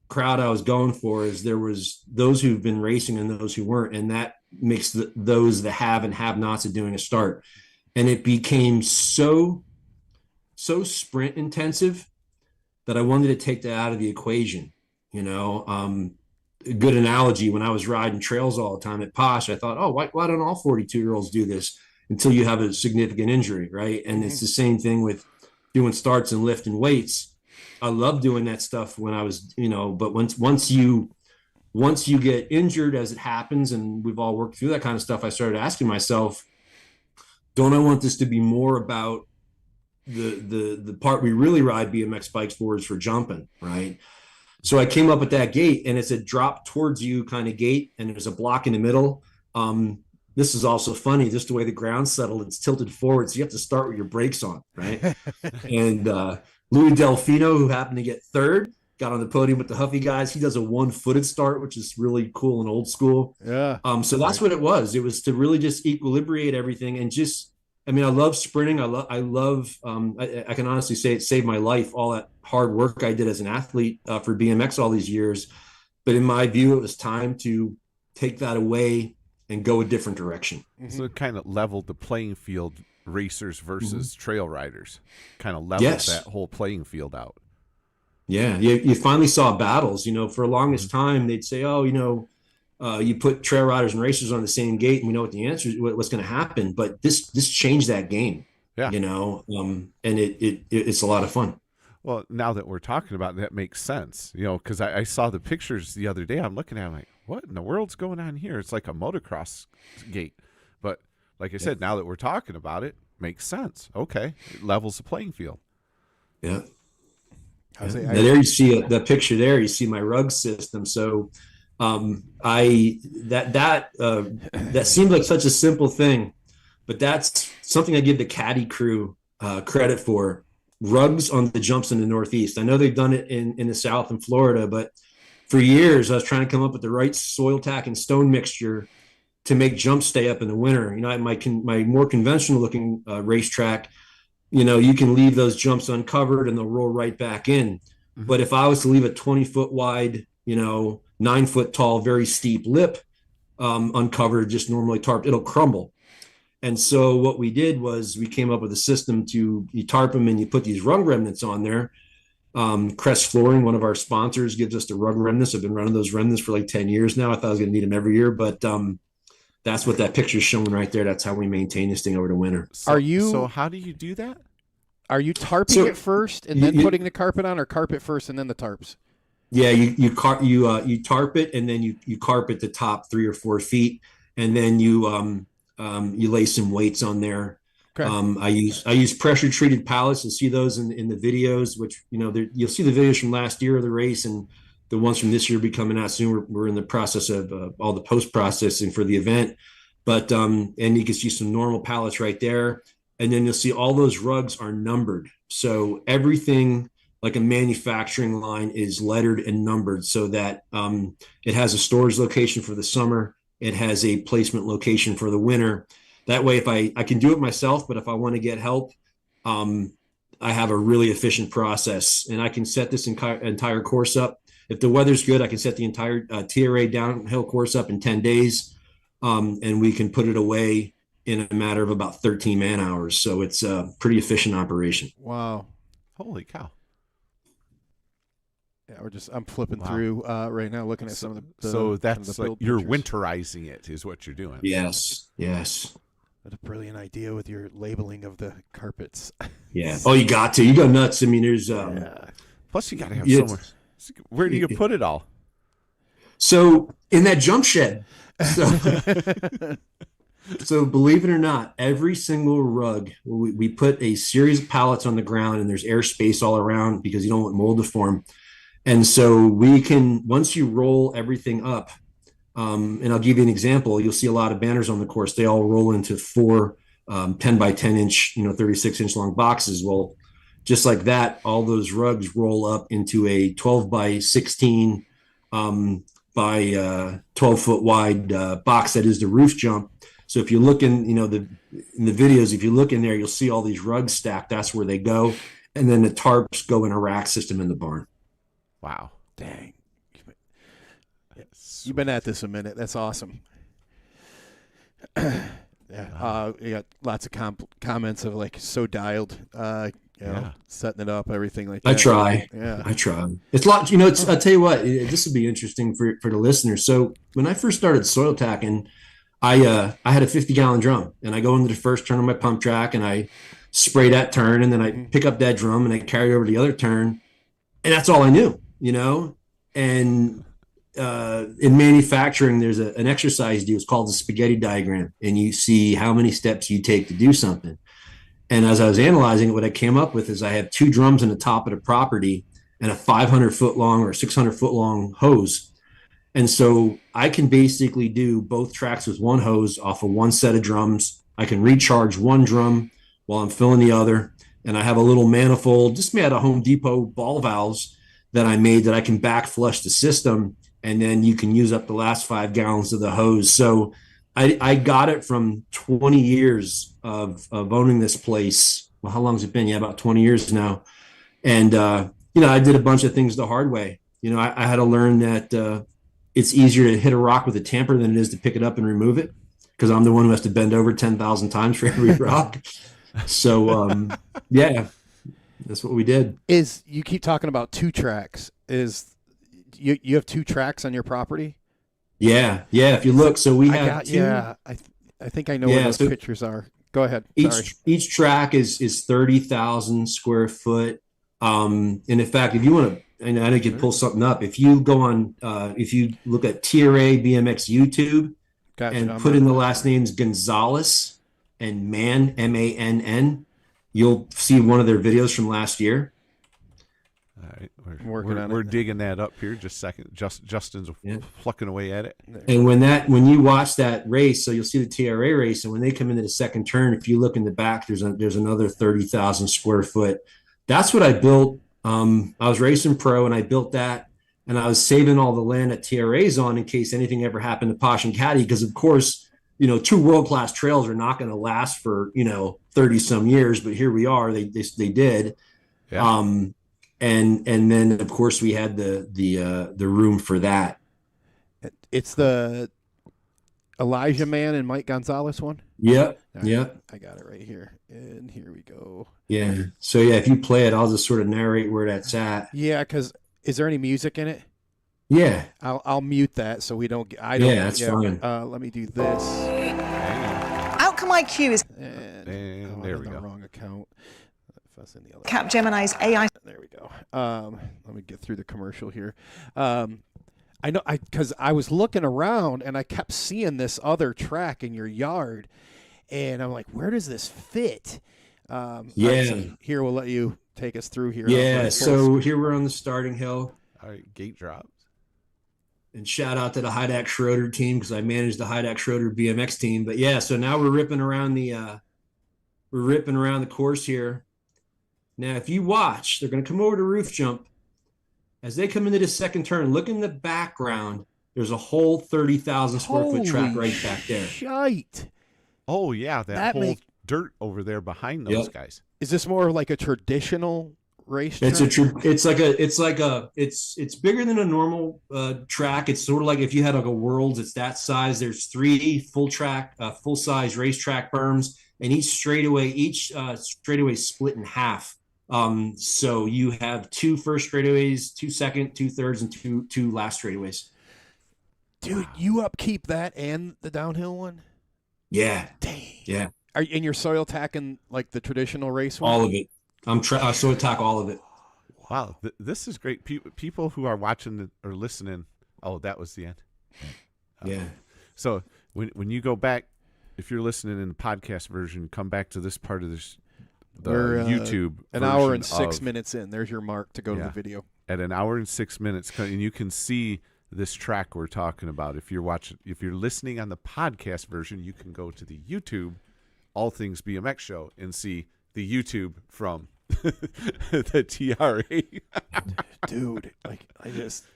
crowd I was going for is there was those who've been racing and those who weren't. And that makes those the have and have nots of doing a start. And it became so sprint intensive that I wanted to take that out of the equation. A good analogy, when I was riding trails all the time at Posh, I thought, why don't all 42-year-olds do this until you have a significant injury, right? And It's the same thing with doing starts and lifting weights. I love doing that stuff when I was, but once you get injured, as it happens, and we've all worked through that kind of stuff, I started asking myself, don't I want this to be more about the part we really ride BMX bikes for is for jumping, right? So I came up with that gate, and it's a drop towards you kind of gate, and there's a block in the middle. This is also funny, just the way the ground's settled, it's tilted forward, so you have to start with your brakes on, right? And Louis Delfino, who happened to get third, got on the podium with the Huffy guys. He does a one-footed start, which is really cool and old school. Yeah. So that's what it was. It was to really just equilibrate everything and just, I love sprinting. I can honestly say it saved my life, all that hard work I did as an athlete for BMX all these years. But in my view, it was time to take that away and go a different direction. So it kind of leveled the playing field, racers versus trail riders, kind of leveled that whole playing field out. Yeah. You finally saw battles, for the longest time, they'd say, you put trail riders and racers on the same gate, and we know what the answer is, what's going to happen. But this changed that game, and it's a lot of fun. Well, now that we're talking about it, that makes sense, because I saw the pictures the other day. I'm looking at them like, what in the world's going on here? It's like a motocross gate. But like I said, now that we're talking about it, makes sense. Okay. It levels the playing field. Yeah. There you see the picture there. You see my rug system. So that seemed like such a simple thing, but that's something I give the caddy crew credit for. Rugs on the jumps in the Northeast. I know they've done it in the South and Florida, but for years I was trying to come up with the right soil tack and stone mixture to make jumps stay up in the winter. My more conventional looking racetrack, you can leave those jumps uncovered and they'll roll right back in. Mm-hmm. But if I was to leave a 20-foot wide, 9-foot tall, very steep lip uncovered, just normally tarped, it'll crumble. And so what we did was we came up with a system you tarp them and you put these rug remnants on there. Crest Flooring, one of our sponsors, gives us the rug remnants. I've been running those remnants for like 10 years now. I thought I was going to need them every year, but that's what that picture's showing right there. That's how we maintain this thing over the winter. So how do you do that? Are you tarping it first and then putting the carpet on, or carpet first and then the tarps? Yeah, you tarp it, and then you carpet the top 3 or 4 feet, and then you lay some weights on there. Okay. I use pressure treated pallets. You'll see those in the videos, which you'll see the videos from last year of the race, and the ones from this year will be coming out soon. We're in the process of all the post processing for the event, but and you can see some normal pallets right there, and then you'll see all those rugs are numbered. So everything like a manufacturing line is lettered and numbered so that it has a storage location for the summer. It has a placement location for the winter. That way, if I can do it myself, but if I want to get help, I have a really efficient process, and I can set this entire course up. If the weather's good, I can set the entire TRA downhill course up in 10 days, and we can put it away in a matter of about 13 man hours. So it's a pretty efficient operation. Wow. Holy cow. Yeah, I'm flipping through right now, looking at some of the so that's the like you're pictures. winterizing it is what you're doing. Yes. What a brilliant idea with your labeling of the carpets. Yeah. Oh, you got to. You go nuts. I mean, there's Plus you got to have somewhere. Where do you put it all? So in that jump shed. So believe it or not, every single rug, we put a series of pallets on the ground, and there's air space all around because you don't want mold to form. And so we can, once you roll everything up, and I'll give you an example. You'll see a lot of banners on the course. They all roll into 4 10 by 10 inch, 36 inch long boxes. Well, just like that, all those rugs roll up into a 12 by 16 by 12 foot wide box that is the roof jump. So if you look in, in the videos, if you look in there, you'll see all these rugs stacked. That's where they go. And then the tarps go in a rack system in the barn. Wow. Dang. You've been at this a minute. That's awesome. Yeah. You got lots of comments of like so dialed, setting it up, everything like that. I try. Yeah. I try. It's a lot, I'll tell you what, this would be interesting for the listeners. So when I first started soil tacking, I had a 50-gallon drum, and I go into the first turn on my pump track, and I spray that turn, and then I pick up that drum and I carry it over to the other turn, and that's all I knew, And in manufacturing, there's an exercise you do. It's called the spaghetti diagram, and you see how many steps you take to do something. And as I was analyzing it, what I came up with is I have 2 drums in the top of the property and a 500-foot long or 600-foot long hose. And so I can basically do both tracks with one hose off of one set of drums. I can recharge one drum while I'm filling the other. And I have a little manifold just made out of Home Depot ball valves that I made that I can back flush the system. And then you can use up the last 5 gallons of the hose. So I got it from 20 years of owning this place. Well, how long has it been? Yeah, about 20 years now. And, I did a bunch of things the hard way. I had to learn that it's easier to hit a rock with a tamper than it is to pick it up and remove it, because I'm the one who has to bend over 10,000 times for every rock. So, that's what we did. You keep talking about 2 tracks. You have 2 tracks on your property? Yeah. If you look, so we have 2. Yeah, I think I know where those pictures are. Go ahead. Each track is 30,000 square foot. And in fact, if you want to, and I think you pull something up. If you go on, if you look at TRA BMX YouTube and put in the last names Gonzalez and Mann, MANN, you'll see one of their videos from last year. All right, we're digging that up here. Just a second. Justin's plucking away at it. And when you watch that race, so you'll see the TRA race, and when they come into the second turn, if you look in the back, there's another 30,000 square foot. That's what I built. I was racing pro, and I built that, and I was saving all the land that TRA's on in case anything ever happened to Posh and Caddy, because of course, 2 world-class trails are not going to last for 30 some years, but here we are. They did. Yeah. And then of course we had the room for that. It's the Elijah Man and Mike Gonzalez one. Yep. Right. Yep. I got it right here. And here we go. Yeah. So if you play it, I'll just sort of narrate where that's at. Yeah, because is there any music in it? Yeah. I'll mute that so we don't. That's fine. Let me do this. Outcome IQ is. And there we go. Wrong account. Cap Gemini's AI. There we go. Let me get through the commercial here. I know because I was looking around and I kept seeing this other track in your yard, and I'm like, where does this fit? Here, we'll let you take us through here. Yeah. So here we're on the starting hill. All right, gate drops. And shout out to the Hydax Schroeder team, because I managed the Hydax Schroeder BMX team. But so now we're ripping around the course here. Now, if you watch, they're going to come over to roof jump. As they come into the second turn, look in the background. There's a whole 30,000 square foot track right back there. Shite. Oh yeah, that whole dirt over there behind those guys. Is this more like a traditional race track? It's bigger than a normal track. It's sort of like if you had like a Worlds, it's that size. There's 3 full size racetrack berms, and each straightaway split in half. So you have 2 first straightaways, 2 second, 2 thirds, and two last straightaways. Dude, you upkeep that and the downhill one? Yeah. Dang. Yeah. And you're soil tacking like the traditional race one? All of it. I soil tack all of it. Wow, this is great. People who are watching or listening. Oh, that was the end. Yeah. So when you go back, if you're listening in the podcast version, come back to this part of this. We're YouTube an hour and 6 minutes in. There's your mark to go to the video. At an hour and 6 minutes, and you can see this track we're talking about. If you're listening on the podcast version, you can go to the YouTube All Things BMX Show and see the YouTube from the TRA. Dude, like I just.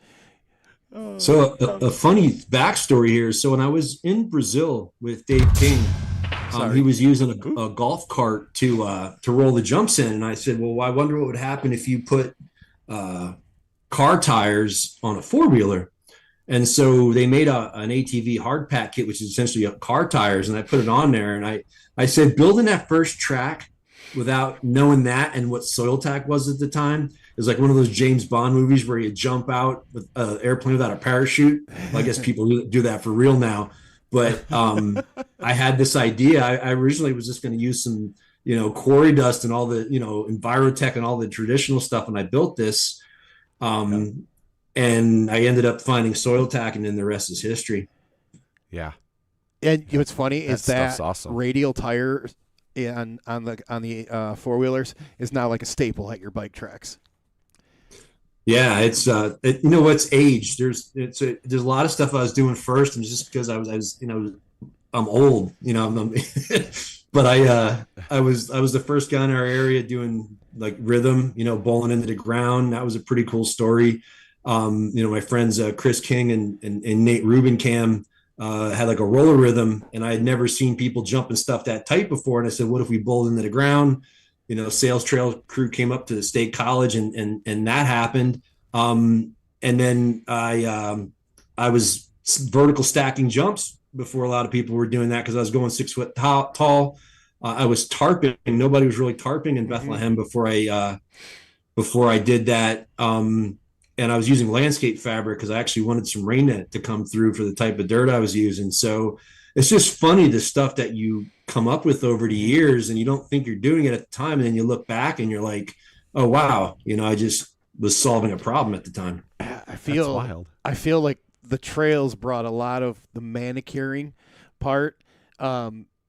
So a funny backstory here. So when I was in Brazil with Dave King, he was using a golf cart to roll the jumps in, and I said, "Well, I wonder what would happen if you put car tires on a 4-wheeler." And so they made an ATV hard pack kit, which is essentially car tires, and I put it on there. And I said, building that first track without knowing that and what soil tack was at the time is like one of those James Bond movies where you jump out with an airplane without a parachute. Well, I guess people do that for real now. But I had this idea. I originally was just going to use some, quarry dust and all the, Envirotech and all the traditional stuff. And I built this. And I ended up finding soil tack, and then the rest is history. Yeah. And what's funny is that awesome. radial tire on the 4-wheelers is now like a staple at your bike tracks. Yeah, it's it's age. There's a lot of stuff I was doing first, and just because I was I'm old, but I was the first guy in our area doing like rhythm, bowling into the ground. That was a pretty cool story. My friends Chris King and Nate Rubencam had like a roller rhythm, and I had never seen people jumping stuff that tight before. And I said, what if we bowled into the ground? Sales trail crew came up to the state college, and that happened. And then I was vertical stacking jumps before a lot of people were doing that, because I was going 6 foot tall. I was tarping. Nobody was really tarping in Bethlehem before I did that. And I was using landscape fabric because I actually wanted some rain net to come through for the type of dirt I was using. So it's just funny, the stuff that you come up with over the years, and you don't think you're doing it at the time. And then you look back and you're like, oh, wow, I just was solving a problem at the time. I feel like the trails brought a lot of the manicuring part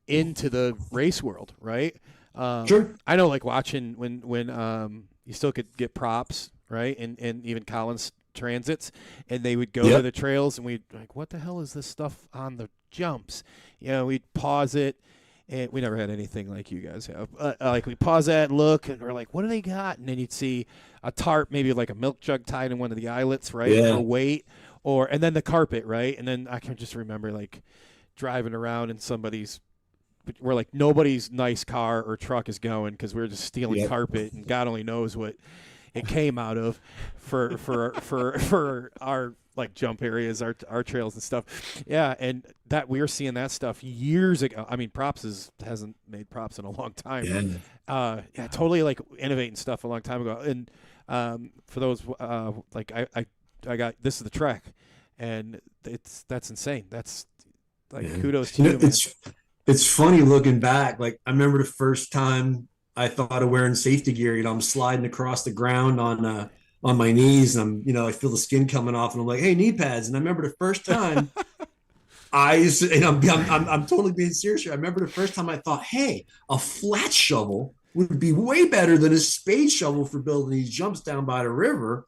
into the race world, right? Sure. I know, like watching when you still could get props, right? And even Collins transits, and they would go to the trails, and we'd like, what the hell is this stuff on the jumps? We'd pause it, and we never had anything like you guys have. Like we pause that, look, and we're like, what do they got? And then you'd see a tarp, maybe like a milk jug tied in one of the eyelets, right, for weight, and then the carpet, right? And then I can just remember like driving around in somebody's. We're like, nobody's nice car or truck is going, because we're just stealing carpet, and God only knows what it came out of for our like jump areas, our trails and stuff. Yeah, and that we were seeing that stuff years ago. I mean, hasn't made props in a long time. Yeah, totally like innovating stuff a long time ago. And for those like I got, this is the Trek, and that's insane. That's like kudos to you, man. It's funny looking back. Like I remember the first time I thought of wearing safety gear. I'm sliding across the ground on my knees, and I feel the skin coming off, and I'm like, "Hey, knee pads!" And I remember the first time I'm totally being serious here. I remember the first time I thought, "Hey, a flat shovel would be way better than a spade shovel for building these jumps down by the river."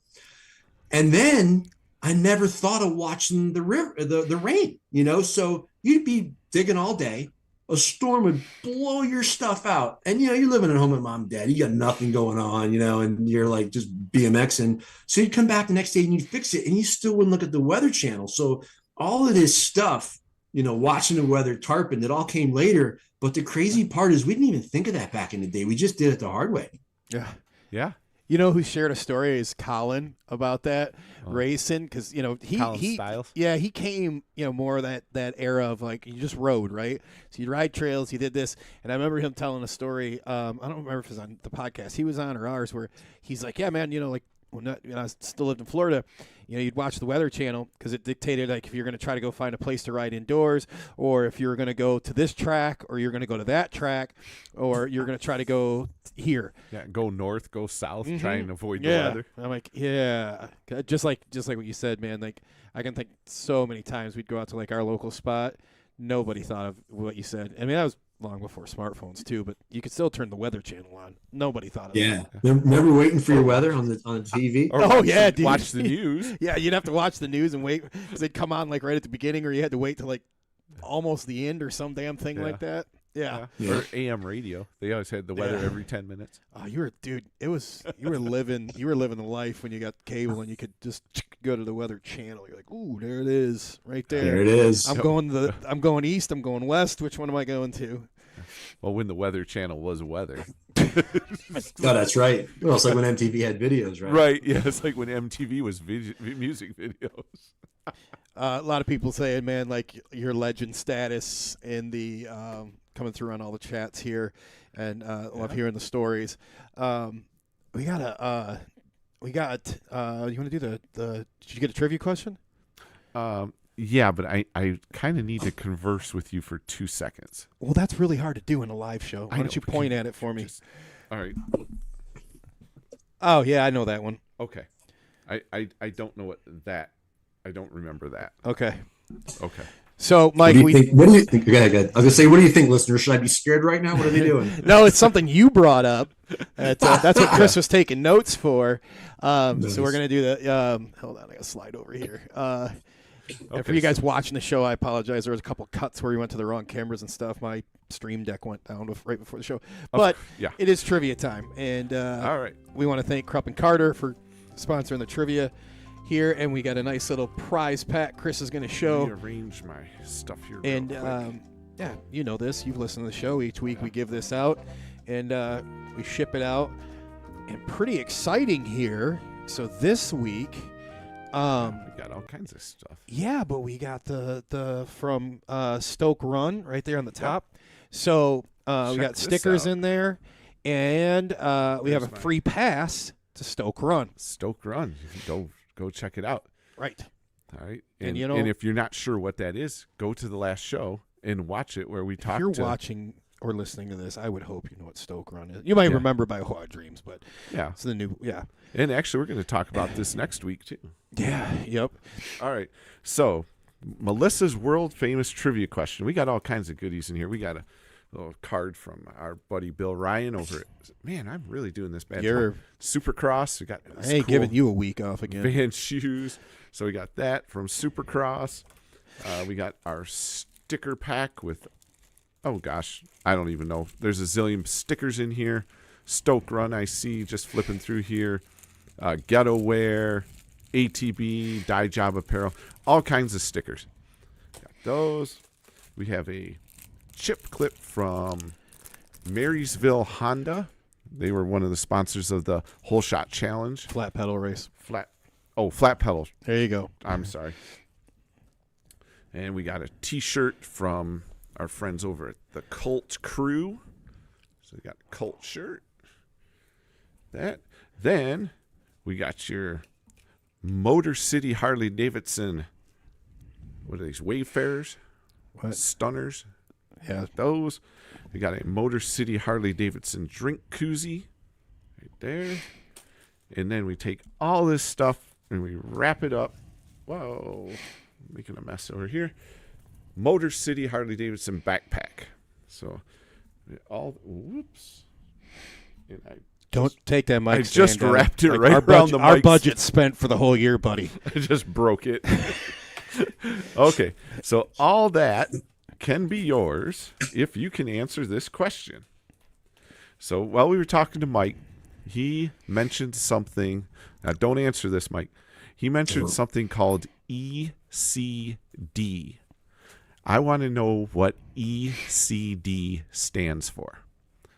And then I never thought of watching the river, the rain. So you'd be digging all day. a storm would blow your stuff out. And, you're living at home with mom and dad. You got nothing going on, and you're like just BMXing. So you'd come back the next day and you'd fix it and you still wouldn't look at the Weather Channel. So all of this stuff, watching the weather, tarping, it all came later. But the crazy part is we didn't even think of that back in the day. We just did it the hard way. Yeah. Yeah. You know who shared a story is Colin about that racing, because he Styles. Yeah, he came more of that era of like you just rode, right? So you'd ride trails, you did this, and I remember him telling a story. I don't remember if it was on the podcast he was on or ours, where he's like, yeah, man, like when I still lived in Florida, you'd watch the Weather Channel because it dictated like if you're going to try to go find a place to ride indoors, or if you're going to go to this track, or you're going to go to that track, or you're going to try to go here. Yeah, go north, go south, try and avoid the Yeah, weather. I'm like, yeah, just like what you said, man. Like I can think so many times we'd go out to like our local spot. Nobody thought of what you said. I mean, that was long before smartphones too, but you could still turn the Weather Channel on. Nobody thought of it. Yeah. Remember waiting for your weather on the TV? Or dude. watch the news. Yeah, you'd have to watch the news and wait because they'd come on like right at the beginning, or you had to wait till like almost the end or some damn thing like that. Yeah. Or AM radio. They always had the weather every 10 minutes. Oh, you were living the life when you got cable and you could just go to the Weather Channel. You're like, ooh, there it is, right there. There it is. I'm going east. I'm going west. Which one am I going to? Well, when the Weather Channel was weather. Oh, that's right. Well, it's like when MTV had videos, right? Right. Yeah, it's like when MTV was music videos. A lot of people saying, man, like your legend status in the coming through on all the chats here, and love hearing the stories. We got. You want to do the? Did you get a trivia question? Yeah, but I kind of need to converse with you for 2 seconds. Well, that's really hard to do in a live show. Why don't you point at it for me? All right. Oh yeah, I know that one. Okay. I don't know what that. I don't remember that. Okay. Okay. So, Mike, What do you think? Go ahead. I was gonna say, what do you think, listeners? Should I be scared right now? What are they doing? No, it's something you brought up. That's what Chris was taking notes for. Nice. So we're gonna do the. Hold on, I gotta slide over here. For you guys watching the show, I apologize. There was a couple cuts where we went to the wrong cameras and stuff. My stream deck went down right before the show. But it is trivia time, and all right, we want to thank Krupp and Carter for sponsoring the trivia here, and we got a nice little prize pack Chris is going to show. Rearrange my stuff here. And yeah, you know this. You've listened to the show. Each week we give this out, and we ship it out. And pretty exciting here. So this week, we got all kinds of stuff. Yeah, but we got the from Stoke Run right there on the top. Yep. So we got stickers in there, and we have a free pass to Stoke Run. Stoke Run. Go check it out. Right. All right. And if you're not sure what that is, go to the last show and watch it where we talk. If you're watching or listening to this, I would hope you know what Stoke Run is. You might remember by Wild Dreams, but it's the new And actually, we're going to talk about this next week too. Yeah. Yep. All right. So Melissa's world famous trivia question. We got all kinds of goodies in here. We got a little card from our buddy Bill Ryan over at, man, I'm really doing this bad. You're Supercross. We got I ain't giving you a week off again. Van shoes. So we got that from Supercross. We got our sticker pack with, oh gosh, I don't even know. There's a zillion stickers in here. Stoke Run, I see, just flipping through here. Ghetto Wear, ATB, Dye Job Apparel, all kinds of stickers. Got those. We have a chip clip from Marysville Honda. They were one of the sponsors of the Whole Shot Challenge. Flat pedal race. Flat pedal. There you go. I'm sorry. And we got a T-shirt from our friends over at the Cult Crew. So we got a Cult shirt. That. Then we got your Motor City Harley Davidson. What are these? Wayfarers? What? Stunners? Yeah. Those. We got a Motor City Harley Davidson drink koozie right there. And then we take all this stuff and we wrap it up. Whoa. Making a mess over here. Motor City Harley Davidson backpack. So whoops. And don't take that mic. I just wrapped it right around the mic. Our budget spent for the whole year, buddy. I just broke it. Okay. So all that can be yours if you can answer this question. So while we were talking to Mike, he mentioned something. Now, don't answer this, Mike. He mentioned something called ECD. I want to know what ECD stands for.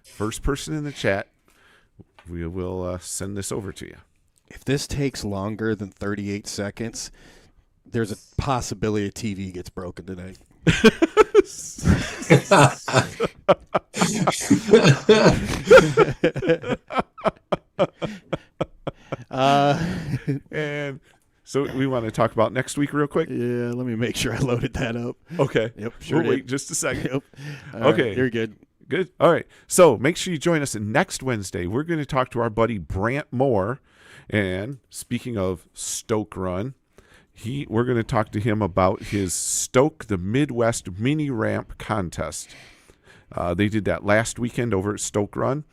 First person in the chat, we will send this over to you. If this takes longer than 38 seconds, there's a possibility a TV gets broken tonight. And so we want to talk about next week real quick. Yeah, let me make sure I loaded that up. Okay. Yep, sure We'll did. wait just a second. Yep. Okay. Right, you're good. Good. All right. So make sure you join us next Wednesday. We're going to talk to our buddy Brant Moore. And speaking of Stoke Run, we're going to talk to him about his Stoke the Midwest Mini Ramp Contest. They did that last weekend over at Stoke Run.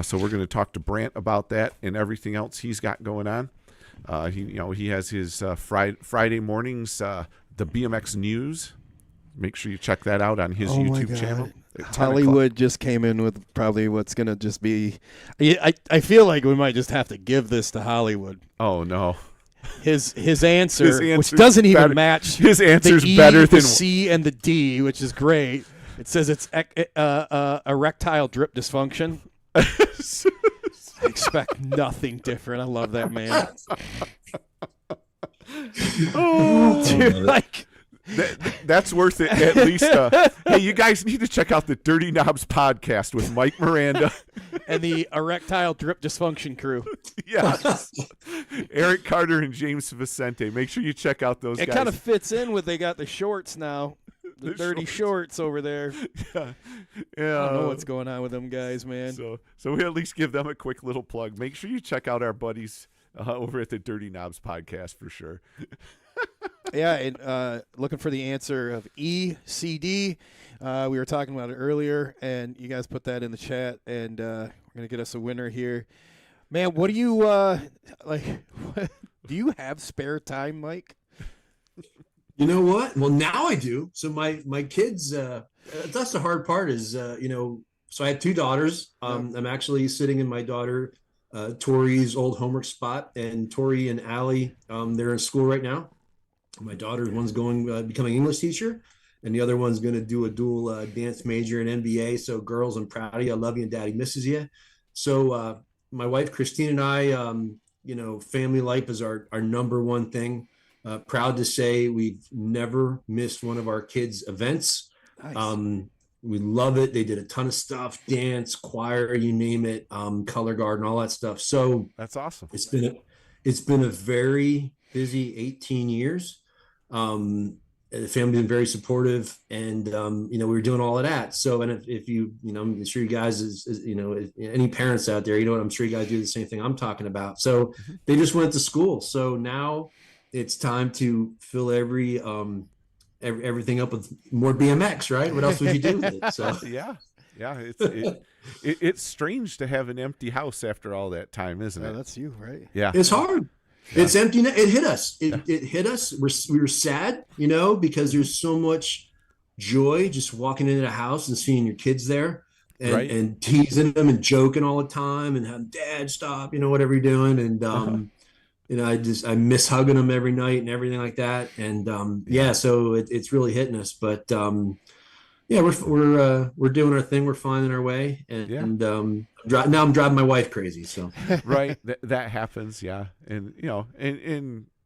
So we're going to talk to Brant about that and everything else he's got going on. He has his Friday mornings, the BMX News. Make sure you check that out on his YouTube channel. Hollywood just came in with probably what's going to just be. I feel like we might just have to give this to Hollywood. Oh no. His answer, which answer's doesn't even better. match His answer's the E, better the than C and the D, which is great. It says it's erectile drip dysfunction. I expect nothing different. I love that man. Dude, like that's worth it at least. Hey, you guys need to check out the Dirty Knobs podcast with Mike Miranda and the erectile drip dysfunction crew. Yes. Eric Carter and James Vicente. Make sure you check out those guys. It kind of fits in with they got the shorts now. The dirty shorts over there. Yeah. I don't know what's going on with them guys, man. So we at least give them a quick little plug. Make sure you check out our buddies over at the Dirty Knobs podcast for sure. Yeah, and looking for the answer of ECD. We were talking about it earlier, and you guys put that in the chat, and we're going to get us a winner here. Man, what do you like? Do you have spare time, Mike? You know what? Well, now I do. So my kids, that's the hard part is, so I had two daughters. I'm actually sitting in my daughter Tori's old homework spot, and Tori and Allie, they're in school right now. My daughter, one's going becoming an English teacher, and the other one's going to do a dual dance major in MBA. So girls, I'm proud of you. I love you, and Daddy misses you. So my wife Christine and I, family life is our number one thing. Proud to say we've never missed one of our kids' events. Nice. We love it. They did a ton of stuff, dance, choir, you name it, color garden, all that stuff. So that's awesome. It's been a very busy 18 years. The family's been very supportive, and we were doing all of that. So, and if you, I'm sure you guys any parents out there, I'm sure you guys do the same thing I'm talking about. So they just went to school. So now it's time to fill everything up with more BMX, right? What else would you do with it? So yeah. It's strange to have an empty house after all that time, isn't it? That's you, right? Yeah, it's hard. Yeah. It's empty. It hit us. It hit us. We were sad, because there's so much joy just walking into the house and seeing your kids there, and teasing them and joking all the time and having Dad stop, whatever you're doing, and I miss hugging them every night and everything like that, and so it's really hitting us, but we're doing our thing, we're finding our way, and now I'm driving my wife crazy. So right, that happens, yeah, and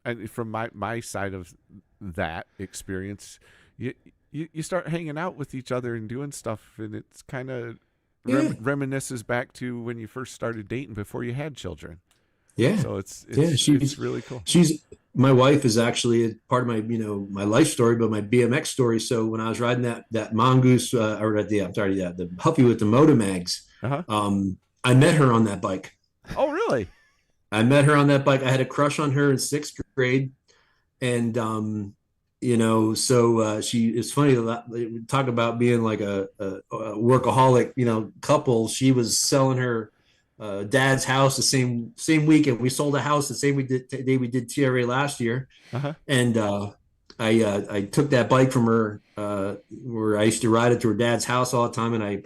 and from my side of that experience, you start hanging out with each other and doing stuff, and it's kind of reminisces back to when you first started dating before you had children. Yeah. So it's really cool. My wife is actually part of my, my life story, but my BMX story. So when I was riding that mongoose, the Huffy with the Motomags, I met her on that bike. Oh, really? I met her on that bike. I had a crush on her in 6th grade. And, she is funny to talk about being like a workaholic, couple. She was selling her dad's house the same weekend. We sold a house the same day we did TRA last year. And I took that bike from her where I used to ride it to her dad's house all the time, and I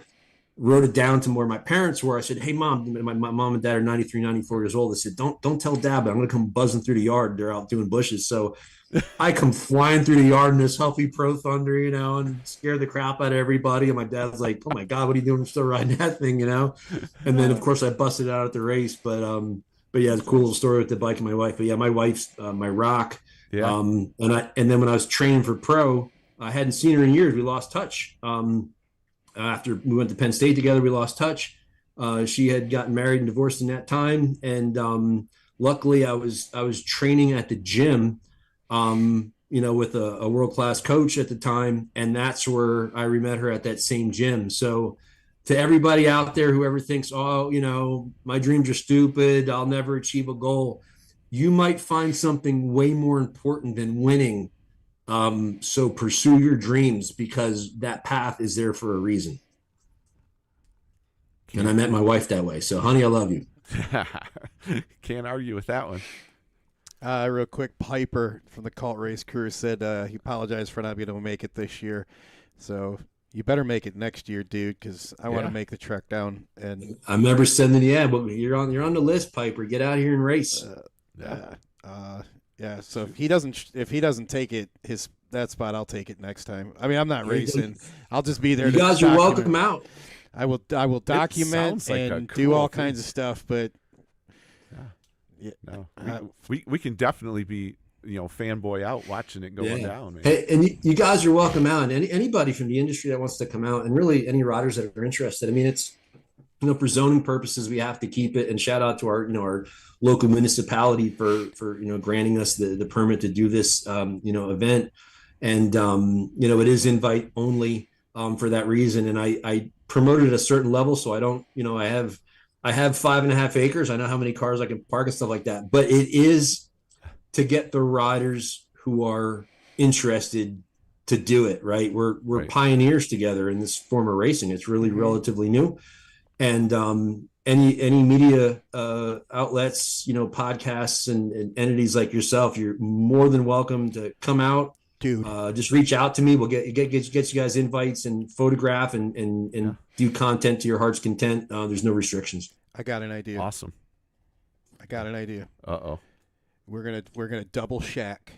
rode it down to where my parents were. I said, "Hey, Mom," my mom and dad are 93, 94 years old. I said, "Don't tell Dad, but I'm going to come buzzing through the yard. They're out doing bushes." So I come flying through the yard in this Huffy Pro Thunder, and scare the crap out of everybody. And my dad's like, "Oh my God, what are you doing? I'm still riding that thing, And then of course I busted out at the race, but yeah, it's a cool little story with the bike and my wife. But yeah, my wife's my rock. Yeah. And then when I was training for pro, I hadn't seen her in years. We lost touch. After we went to Penn State together, we lost touch. She had gotten married and divorced in that time, and luckily I was training at the gym, with a world-class coach at the time, and that's where I met her, at that same gym. So to everybody out there, whoever thinks, oh, my dreams are stupid, I'll never achieve a goal, you might find something way more important than winning. So pursue your dreams, because that path is there for a reason. And I met my wife that way. So, honey, I love you. Can't argue with that one. Real quick, Piper from the Cult Race Crew said he apologized for not being able to make it this year. So you better make it next year, dude, because I want to make the trek down. And I remember sending but you're on the list, Piper. Get out here and race. Yeah. So if he doesn't take it, that spot, I'll take it next time. I mean, I'm not racing. I'll just be there. You guys are welcome out. I will document and do all kinds of stuff, but we can definitely be fanboy out watching it going down, man. Hey, and you guys are welcome out. And anybody from the industry that wants to come out, and really any riders that are interested. I mean, it's for zoning purposes, we have to keep it. And shout out to our local municipality for granting us the permit to do this event. And it is invite only for that reason. And I promoted at a certain level, so I don't I have 5.5 acres. I know how many cars I can park and stuff like that. But it is to get the riders who are interested to do it. Right, we're right. Pioneers together in this form of racing. It's really relatively new. And any media outlets, podcasts and entities like yourself, you're more than welcome to come out. Dude, just reach out to me. We'll get you guys invites and photograph and do content to your heart's content. There's no restrictions. I got an idea. Awesome. I got an idea. Uh-oh. We're gonna double shack.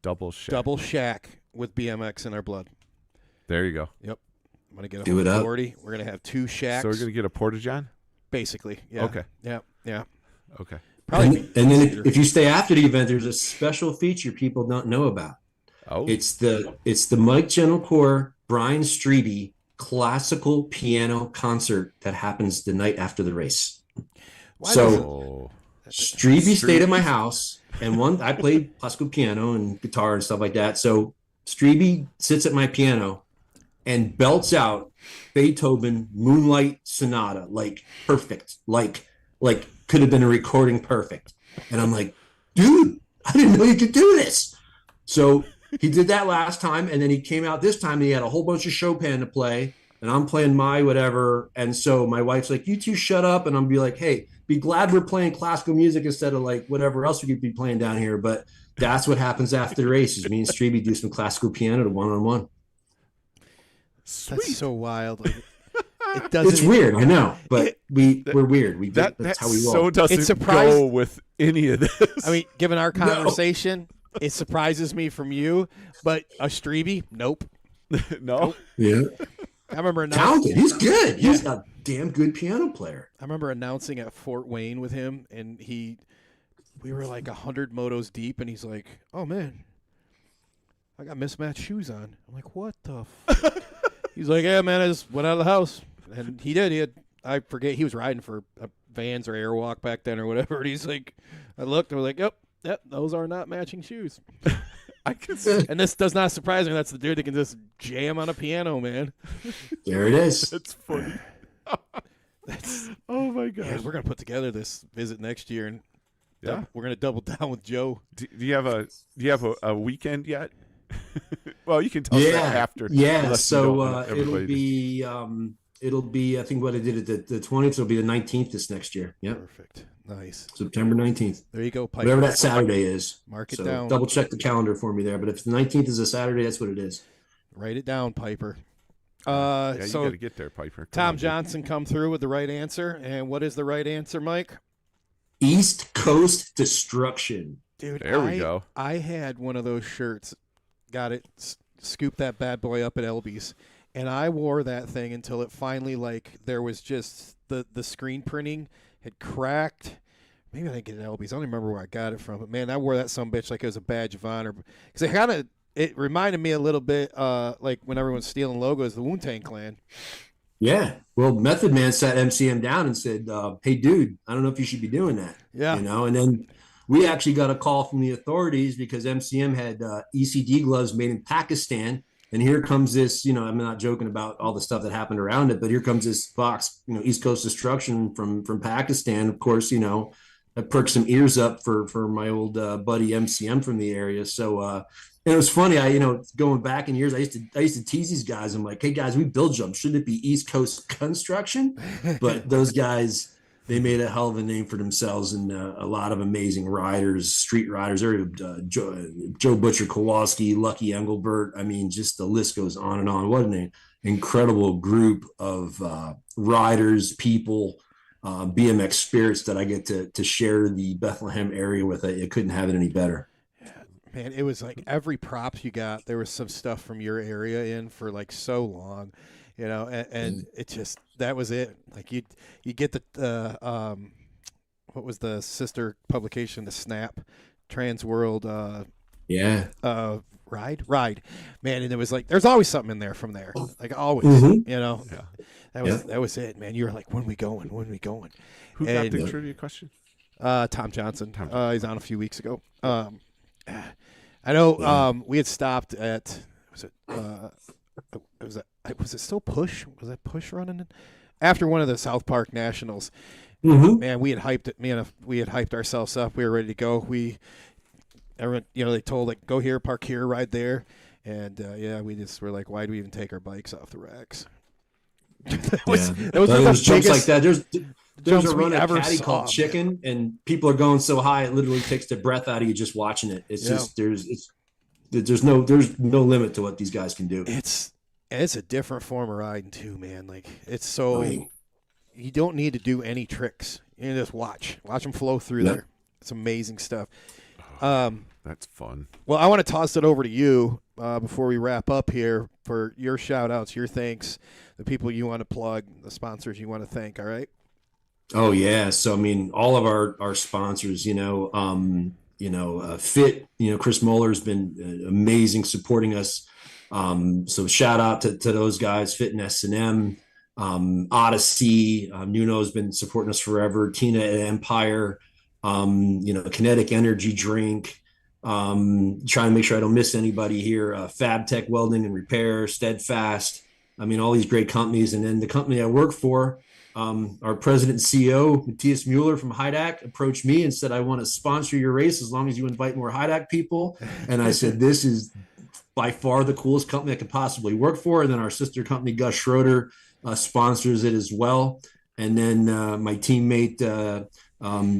Double shack with BMX in our blood. There you go. Yep. I'm gonna get a 40. We're gonna have 2 shacks. So we're gonna get a porta-john? Basically. Yeah. Okay. Yeah. Okay. Probably. And then if you stay after the event, there's a special feature people don't know about. Oh. It's the Mike Gentilcore, Brian Strebe classical piano concert that happens the night after the race. Strebe stayed at my house, and I played classical piano and guitar and stuff like that. So Strebe sits at my piano and belts out Beethoven Moonlight Sonata, like perfect, like could have been a recording perfect. And I'm like, dude, I didn't know you could do this. So he did that last time, and then he came out this time and he had a whole bunch of Chopin to play, and I'm playing my whatever. And so my wife's like, you two shut up. And I'm be like, hey, be glad we're playing classical music instead of like whatever else we could be playing down here. But that's what happens after the race is me and Strebe do some classical piano to one-on-one. Sweet. That's so wild. It's weird, I know, but we're weird. That's how we roll. So doesn't go with any of this. I mean, given our conversation, it surprises me from you, but a Strebe, nope. No. Yeah. I remember talented. He's good. He's a damn good piano player. I remember announcing at Fort Wayne with him, and we were like 100 motos deep, and he's like, "Oh man, I got mismatched shoes on." I'm like, "What the?" He's like, "Yeah, man, I just went out of the house," and he did. I forget he was riding for Vans or Airwalk back then or whatever. And he's like, I looked, and we're like, "Yep, those are not matching shoes." I can see. And this does not surprise me. That's the dude that can just jam on a piano, man. There it is. That's funny. Oh my god. Yeah, we're gonna put together this visit next year, and we're gonna double down with Joe. Do you have a weekend yet? Well, you can tell us that after. Yeah. So it'll be it'll be, I think what I did at the 20th, it'll be the 19th this next year. Yep. Perfect. Nice. September 19th. There you go, Piper. Whatever that Saturday is. Mark it so down. Double check the calendar for me there. But if the 19th is a Saturday, that's what it is. Write it down, Piper. Yeah, you so got to get there, Piper. Tom Johnson come through with the right answer. And what is the right answer, Mike? East Coast Destruction. Dude, There we go. I had one of those shirts. Got it. Scooped that bad boy up at Elby's. And I wore that thing until it finally, like, there was just the screen printing had cracked. Maybe I didn't get it at Elby's. I don't even remember where I got it from. But, man, I wore that sumbitch like it was a badge of honor. Because it reminded me a little bit like when everyone's stealing logos, the Wu-Tang Clan. Yeah. Well, Method Man sat MCM down and said, hey, dude, I don't know if you should be doing that. Yeah. You know, and then we actually got a call from the authorities because MCM had ECD gloves made in Pakistan. And here comes this, you know, I'm not joking about all the stuff that happened around it, but here comes this box, you know, East Coast Destruction from Pakistan. Of course, you know, I perked some ears up for my old buddy MCM from the area. So and it was funny. Going back in years, I used to tease these guys. I'm like, hey guys, we build jump. Shouldn't it be East Coast Construction? But those guys, they made a hell of a name for themselves, and a lot of amazing riders, street riders. Joe Butcher Kowalski, Lucky Engelbert. I mean, just the list goes on and on. What an incredible group of riders, people, BMX spirits that I get to share the Bethlehem area with. I couldn't have it any better. Man, it was like every props you got, there was some stuff from your area in for like so long, you know, and it just, that was it. Like you get the, what was the sister publication, the Snap, Trans World, Ride, man. And it was like, there's always something in there from there, like always, you know, that was it, man. You were like, when we going? Who got the trivia question? Tom Johnson. He's on a few weeks ago. I know we had stopped at was it still Push? Was that Push running after one of the South Park Nationals? Man, we had hyped it. We had hyped ourselves up. We were ready to go. Everyone, you know, they told like go here, park here, ride there, and we just were like, why do we even take our bikes off the racks? that was there's jumps like that. There's a run at Caddy saw, called Chicken, and people are going so high it literally takes the breath out of you just watching it. It's just there's no limit to what these guys can do. It's a different form of riding too, man. Like it's so you don't need to do any tricks. You just watch them flow through there. It's amazing stuff. That's fun. Well, I want to toss it over to you before we wrap up here for your shout outs, your thanks, the people you want to plug, the sponsors you want to thank. All right. Oh yeah. So, I mean, all of our sponsors, Fit, Chris Muller's been amazing supporting us. So shout out to those guys, Fit and S&M, Odyssey, Nuno's been supporting us forever. Tina at Empire, Kinetic Energy Drink, trying to make sure I don't miss anybody here. Fab Tech Welding and Repair, Steadfast. I mean, all these great companies. And then the company I work for, our president and CEO, Matthias Mueller from Hydak, approached me and said, I want to sponsor your race as long as you invite more Hydak people. And I said, this is by far the coolest company I could possibly work for. And then our sister company, Gus Schroeder, sponsors it as well. And then my teammate,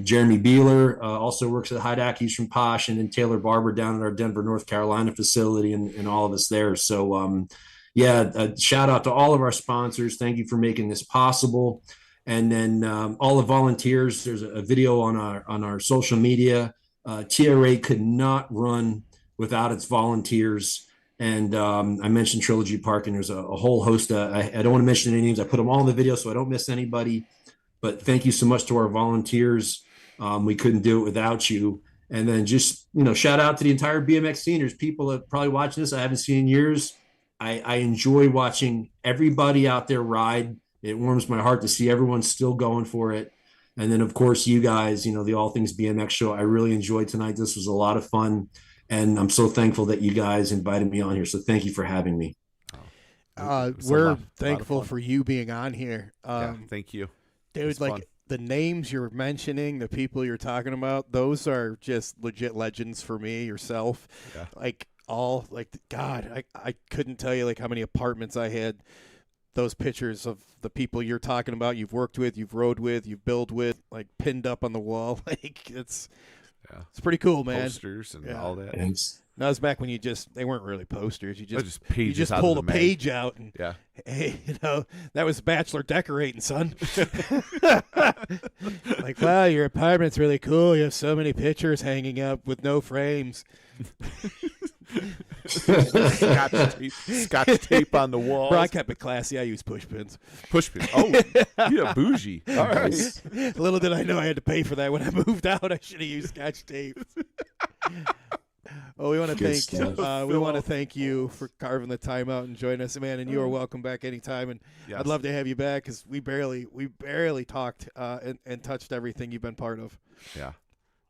Jeremy Beeler, also works at Hydak. He's from Posh. And then Taylor Barber down at our Denver, North Carolina facility, and all of us there. So, shout out to all of our sponsors. Thank you for making this possible. And then all the volunteers, there's a video on our social media. TRA could not run without its volunteers. And I mentioned Trilogy Park, and there's a whole host of, I don't want to mention any names. I put them all in the video so I don't miss anybody. But thank you so much to our volunteers. We couldn't do it without you. And then just, shout out to the entire BMX scene. There's people that probably watching this I haven't seen in years. I enjoy watching everybody out there ride. It warms my heart to see everyone still going for it. And then, of course, you guys, the All Things BMX show. I really enjoyed tonight. This was a lot of fun. And I'm so thankful that you guys invited me on here. So thank you for having me. We're thankful for you being on here. Thank you. Dude, like the names you're mentioning, the people you're talking about, those are just legit legends for me, yourself. Yeah. God, I couldn't tell you like how many apartments I had those pictures of the people you're talking about, you've worked with, you've rode with, you've built with, like pinned up on the wall. Like it's pretty cool, man. Posters and all that. Thanks. That was back when they weren't really posters. You just pages out pulled of a the mag. page out and Yeah. hey, that was bachelor decorating, son. Like, wow, your apartment's really cool. You have so many pictures hanging up with no frames. Scotch tape on the wall. Bro, I kept it classy. I use push pins. Push pin. Oh, you're bougie. All right. Little did I know I had to pay for that when I moved out. I should have used Scotch tape. Oh, we want to thank you for carving the time out and joining us, man. And you are welcome back anytime. And Yes. I'd love to have you back because we barely talked and touched everything you've been part of. Yeah.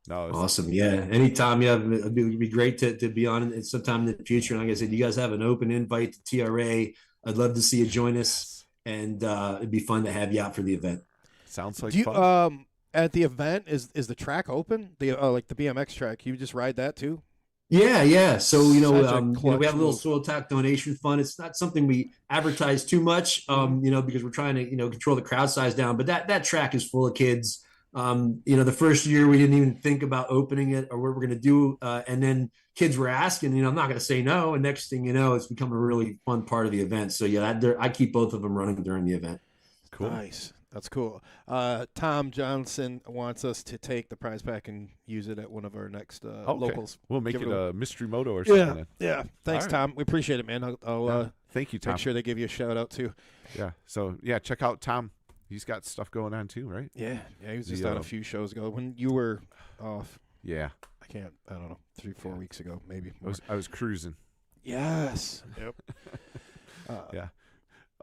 No. Awesome. Yeah. Anytime. Yeah. It'd be great to be on it sometime in the future. And like I said, you guys have an open invite to TRA. I'd love to see you join us, and it'd be fun to have you out for the event. Sounds like Do fun. you, at the event, is the track open? The like the BMX track, you just ride that too? Yeah. So, Such a we have a clutch little move. soil tack donation fund. It's not something we advertise too much, because we're trying to, control the crowd size down, but that track is full of kids. The first year we didn't even think about opening it or what we're going to do. And then kids were asking, I'm not going to say no. And next thing you know, it's become a really fun part of the event. So yeah, I keep both of them running during the event. Cool. Nice. That's cool. Tom Johnson wants us to take the prize pack and use it at one of our next locals. We'll make Give it it a mystery moto or something. Yeah. Thanks, All right. Tom. We appreciate it, man. I'll Thank you, Tom. make sure they give you a shout out too. Yeah. So yeah, check out Tom. He's got stuff going on too, right? Yeah. He was just The, on a few shows ago when you were off. Yeah. I don't know, 3-4 weeks ago, maybe. I was cruising. Yes. Yep. Yeah.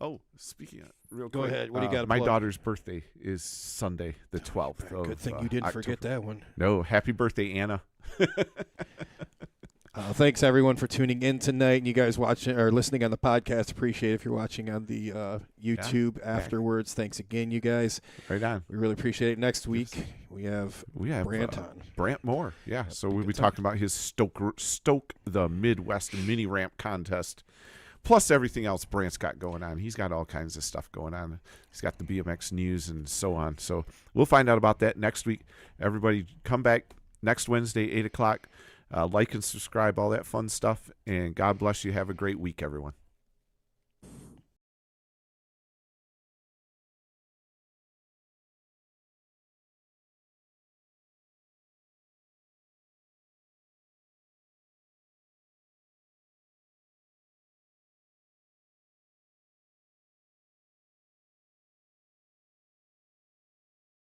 Oh, speaking of, real Go quick. ahead. What do you got to My plug? daughter's birthday is Sunday, the 12th. Good of, thing you didn't October. forget that one. No, happy birthday, Anna. Thanks everyone for tuning in tonight, and you guys watching or listening on the podcast. Appreciate it if you're watching on the YouTube afterwards. Thanks again, you guys. Right on. We really appreciate it. Next week we have Brant on. Brant Moore. Yeah. So we'll be good talking about his Stoke the Midwest mini ramp contest. Plus everything else Brant's got going on. He's got all kinds of stuff going on. He's got the BMX news and so on. So we'll find out about that next week. Everybody come back next Wednesday, 8 o'clock. Like and subscribe, all that fun stuff. And God bless you. Have a great week, everyone.